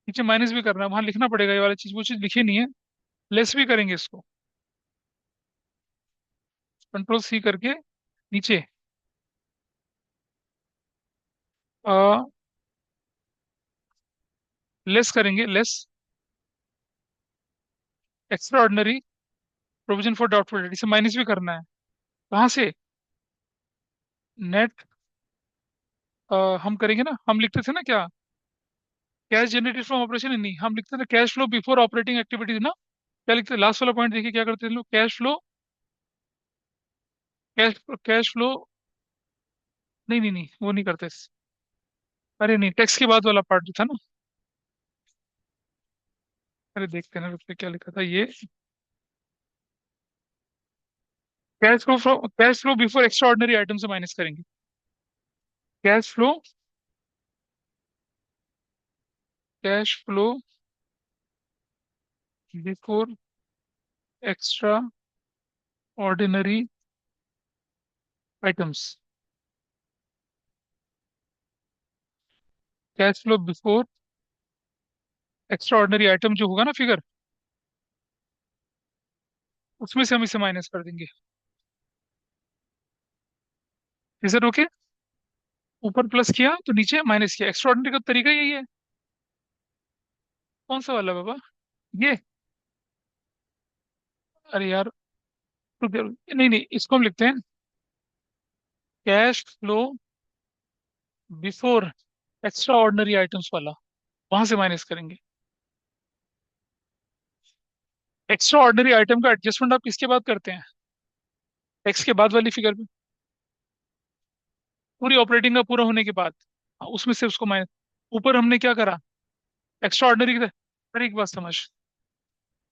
नीचे माइनस भी करना है, वहां लिखना पड़ेगा ये वाली चीज, वो चीज लिखी नहीं है, लेस भी करेंगे इसको, कंट्रोल सी करके नीचे, लेस करेंगे, less extra ordinary provision for doubtful date, इसे माइनस भी करना है, कहाँ से, नेट हम करेंगे ना, हम लिखते थे ना क्या, कैश जनरेटेड फ्रॉम ऑपरेशन, नहीं हम लिखते थे cash flow before operating activities ना। क्या लिखते, लास्ट वाला पॉइंट देखिए क्या करते थे लोग, cash flow, cash cash flow, नहीं नहीं नहीं वो नहीं करते। अरे नहीं, टैक्स के बाद वाला पार्ट जो था ना, अरे देखते हैं ना, रुक पे क्या लिखा था ये, cash flow before extra ordinary item से माइनस करेंगे। Cash flow, cash flow before extra ordinary items, cash flow before extra ordinary item जो होगा ना फिगर, उसमें से हम इसे माइनस कर देंगे। Is it okay? ऊपर प्लस किया तो नीचे माइनस किया, एक्स्ट्रा ऑर्डिनरी का तरीका यही है। कौन सा वाला बाबा, ये? अरे यार, नहीं नहीं, इसको हम लिखते हैं cash flow before extra ordinary items वाला, वहां से माइनस करेंगे। एक्स्ट्रा ऑर्डिनरी आइटम का एडजस्टमेंट आप किसके बाद करते हैं, टैक्स के बाद वाली फिगर में, पूरी ऑपरेटिंग का पूरा होने के बाद। हाँ, उसमें से उसको माइनस, ऊपर हमने क्या करा, एक्स्ट्रा ऑर्डिनरी। अरे एक बात समझ,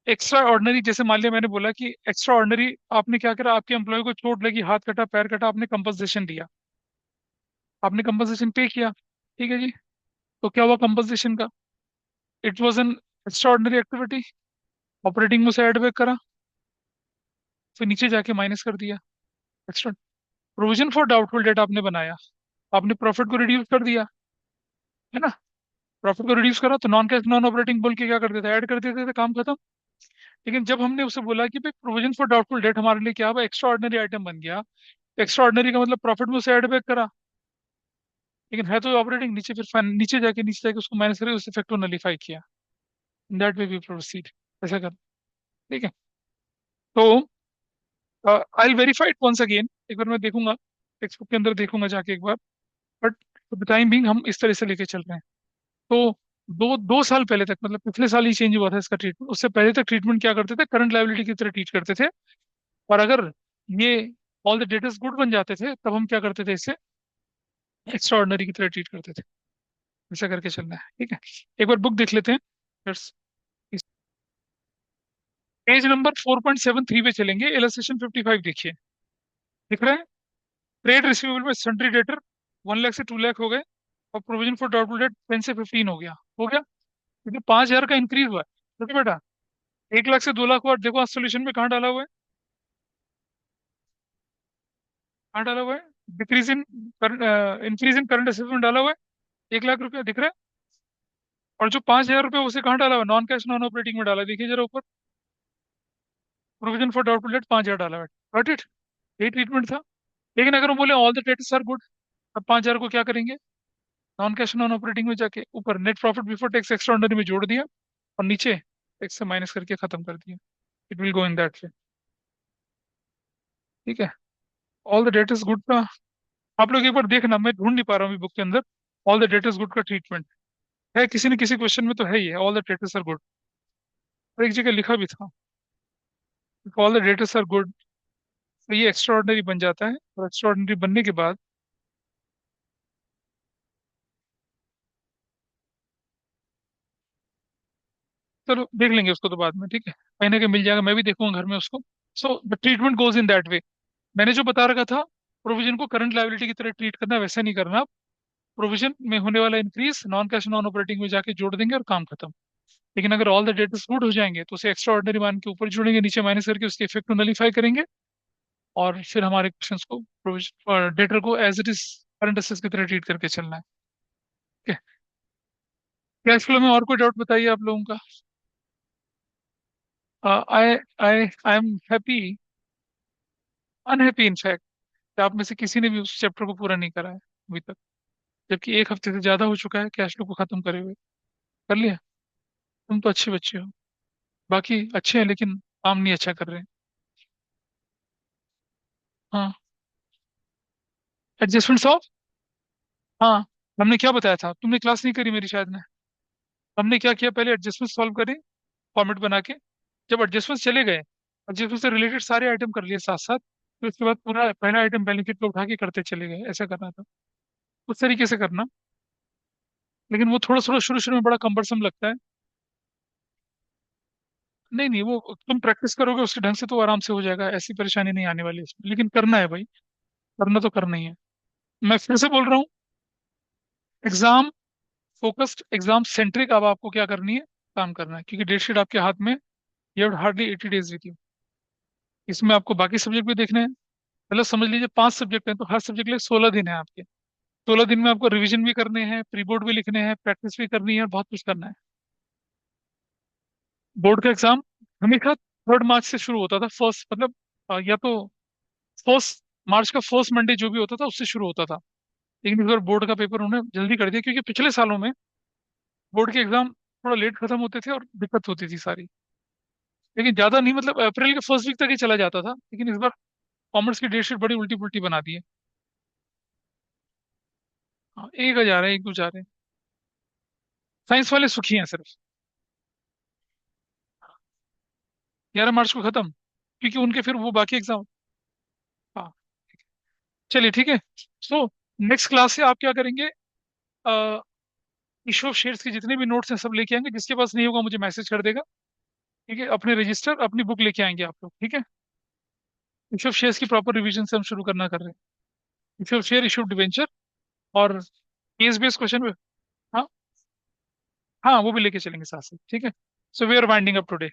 एक्स्ट्रा ऑर्डिनरी जैसे मान लिया मैंने बोला कि एक्स्ट्रा ऑर्डिनरी, आपने क्या करा, आपके एम्प्लॉय को चोट लगी, हाथ कटा, पैर कटा, आपने कंपनसेशन दिया, आपने कंपनसेशन पे किया, ठीक है जी। तो क्या हुआ कंपनसेशन का, it was an extra ordinary activity, operating में से एड बैक करा, फिर नीचे जाके माइनस कर दिया। Extra provision for doubtful date आपने बनाया, आपने प्रॉफिट को रिड्यूस कर दिया, है ना। प्रॉफिट को रिड्यूस करा तो नॉन कैश नॉन ऑपरेटिंग बोल के क्या कर देते थे, ऐड कर देते थे, काम खत्म। लेकिन जब हमने उसे बोला कि भाई प्रोविजन फॉर डाउटफुल डेट हमारे लिए क्या हुआ, एक्स्ट्रा ऑर्डिनरी आइटम बन गया, एक्स्ट्रा ऑर्डिनरी का मतलब प्रॉफिट में उसे ऐड बैक करा, लेकिन है तो ऑपरेटिंग, नीचे फिर नीचे जाके उसको माइनस करके उस इफेक्ट को नलीफाई किया। दैट वे वी प्रोसीड, ऐसा कर, ठीक है। तो आई वेरीफाइड वंस अगेन, एक बार मैं देखूंगा, टेक्स्ट बुक के अंदर देखूंगा जाके एक बार, but for the time being हम इस तरह से लेके चल रहे हैं। तो दो दो साल पहले तक, मतलब पिछले साल ही चेंज हुआ था इसका ट्रीटमेंट, उससे पहले तक ट्रीटमेंट क्या करते थे, करंट लायबिलिटी की तरह ट्रीट करते थे। और अगर ये ऑल द डेटर्स गुड बन जाते थे, तब हम क्या करते थे, इससे एक्स्ट्रा ऑर्डिनरी की तरह ट्रीट करते थे। ऐसा करके चलना है, ठीक है। एक बार बुक देख लेते हैं। पेज नंबर 4.73 पे चलेंगे, इलस्ट्रेशन 55 देखिए, दिख रहा है। ट्रेड रिसीवेबल में सन्ड्री डेटर 1 लाख से 2 लाख हो गए, और प्रोविजन फॉर डाउटफुल डेट 10 से 15 हो गया, हो गया, क्योंकि 5,000 का इंक्रीज हुआ है। देखो बेटा, 1 लाख से 2 लाख हुआ, देखो सोल्यूशन में कहाँ डाला हुआ है, कहाँ डाला हुआ है, decrease in, increase in current assets में डाला हुआ है, 1 लाख रुपया दिख रहा है। और जो 5,000 रुपये उसे कहाँ डाला हुआ है, नॉन कैश नॉन ऑपरेटिंग में डाला है, देखिए जरा ऊपर, प्रोविजन फॉर डाउटफुल डेट 5,000 डाला हुआ है, गॉट इट। ये ट्रीटमेंट था। लेकिन अगर हम बोले all the debts are good, अब 5,000 को क्या करेंगे, नॉन कैश नॉन ऑपरेटिंग में जाके ऊपर net profit before tax extra ordinary में जोड़ दिया, और नीचे टैक्स से माइनस करके खत्म कर दिया। It will go in that way, ठीक है। All the debt is good का, आप लोग एक बार देखना, मैं ढूंढ नहीं पा रहा हूँ बुक के अंदर, all the debt is good का ट्रीटमेंट है, किसी न किसी क्वेश्चन में तो है ही है, all the debtors are good, और एक जगह लिखा भी था all the debtors are good, तो ये एक्स्ट्रा ऑर्डिनरी बन जाता है, और एक्स्ट्रा ऑर्डिनरी बनने के बाद, चलो देख लेंगे उसको तो बाद में, ठीक है, कहीं ना कहीं मिल जाएगा, मैं भी देखूंगा घर में उसको। So the treatment goes in that वे। मैंने जो बता रखा था, प्रोविजन को करंट लायबिलिटी की तरह ट्रीट करना, वैसा नहीं करना। प्रोविजन में होने वाला increase non cash non operating में जाके जोड़ देंगे और काम खत्म। लेकिन अगर ऑल द डेटर्स गुड हो जाएंगे तो उसे एक्स्ट्रा ऑर्डिनरी मान के ऊपर जोड़ेंगे, नीचे माइनस करके उसके इफेक्ट को नलीफाई करेंगे, और फिर हमारे क्वेश्चंस को, प्रोविजन और डेटर को as it is current assets की तरह ट्रीट करके चलना है, ठीक है। कैश फ्लो में और कोई डाउट बताइए आप लोगों का। I I I am happy, unhappy in fact, आप में से किसी ने भी उस चैप्टर को पूरा नहीं करा है अभी तक, जबकि 1 हफ्ते से ज्यादा हो चुका है कैश फ्लो को खत्म करे हुए। कर लिया? तुम तो अच्छे बच्चे हो, बाकी अच्छे हैं लेकिन काम नहीं अच्छा कर रहे हैं। हाँ, एडजस्टमेंट्स ऑफ, हाँ, हमने क्या बताया था, तुमने क्लास नहीं करी मेरी शायद में। हमने क्या किया, पहले एडजस्टमेंट सॉल्व करें फॉर्मेट बना के। जब एडजस्टमेंट चले गए, एडजस्टमेंट से रिलेटेड सारे आइटम कर लिए साथ साथ, फिर उसके बाद पूरा पहला आइटम बेनिफिट को उठा के करते चले गए, ऐसा करना था। उस तरीके से करना। लेकिन वो थोड़ा थोड़ा शुरू शुरू में बड़ा कम्बरसम लगता है। नहीं नहीं, वो तुम प्रैक्टिस करोगे उसके ढंग से तो आराम से हो जाएगा, ऐसी परेशानी नहीं आने वाली इसमें, लेकिन करना है भाई, करना तो करना ही है। मैं फिर से बोल रहा हूँ, एग्जाम फोकस्ड, एग्जाम सेंट्रिक, अब आपको क्या करनी है, काम करना है, क्योंकि डेट शीट आपके हाथ में, you have hardly 80 days with you. इसमें आपको बाकी सब्जेक्ट भी देखने हैं। मतलब समझ लीजिए 5 सब्जेक्ट हैं, तो हर सब्जेक्ट के लिए 16 दिन है आपके। 16 दिन में आपको रिवीजन भी करने हैं, प्री बोर्ड भी लिखने हैं, प्रैक्टिस भी करनी है, और बहुत कुछ करना है। बोर्ड का एग्जाम हमेशा 3rd मार्च से शुरू होता था, फर्स्ट मतलब या तो 1 मार्च का फर्स्ट मंडे जो भी होता था उससे शुरू होता था। लेकिन इस बार बोर्ड का पेपर उन्होंने जल्दी कर दिया, क्योंकि पिछले सालों में बोर्ड के एग्जाम थोड़ा लेट खत्म होते थे और दिक्कत होती थी सारी। लेकिन ज्यादा नहीं, मतलब अप्रैल के फर्स्ट वीक तक ही चला जाता था, लेकिन इस बार कॉमर्स की डेट शीट बड़ी उल्टी पुल्टी बना दी है। हाँ, एक आ जा रहे हैं, एक दो जा रहे हैं। साइंस वाले सुखी हैं सिर्फ। 11 मार्च को खत्म, क्योंकि उनके फिर वो बाकी एग्जाम। हाँ, चलिए ठीक है। सो नेक्स्ट क्लास से आप क्या करेंगे, इशू ऑफ शेयर्स के जितने भी नोट्स हैं सब लेके आएंगे, जिसके पास नहीं होगा मुझे मैसेज कर देगा। ठीक है, अपने रजिस्टर अपनी बुक लेके आएंगे आप लोग, ठीक है। इशू ऑफ शेयर्स की प्रॉपर रिवीजन से हम शुरू करना कर रहे हैं। Issue of share, issue of debenture, और केस बेस्ड क्वेश्चन में। हाँ, हाँ वो भी लेके चलेंगे साथ साथ, ठीक है। So we are winding up today.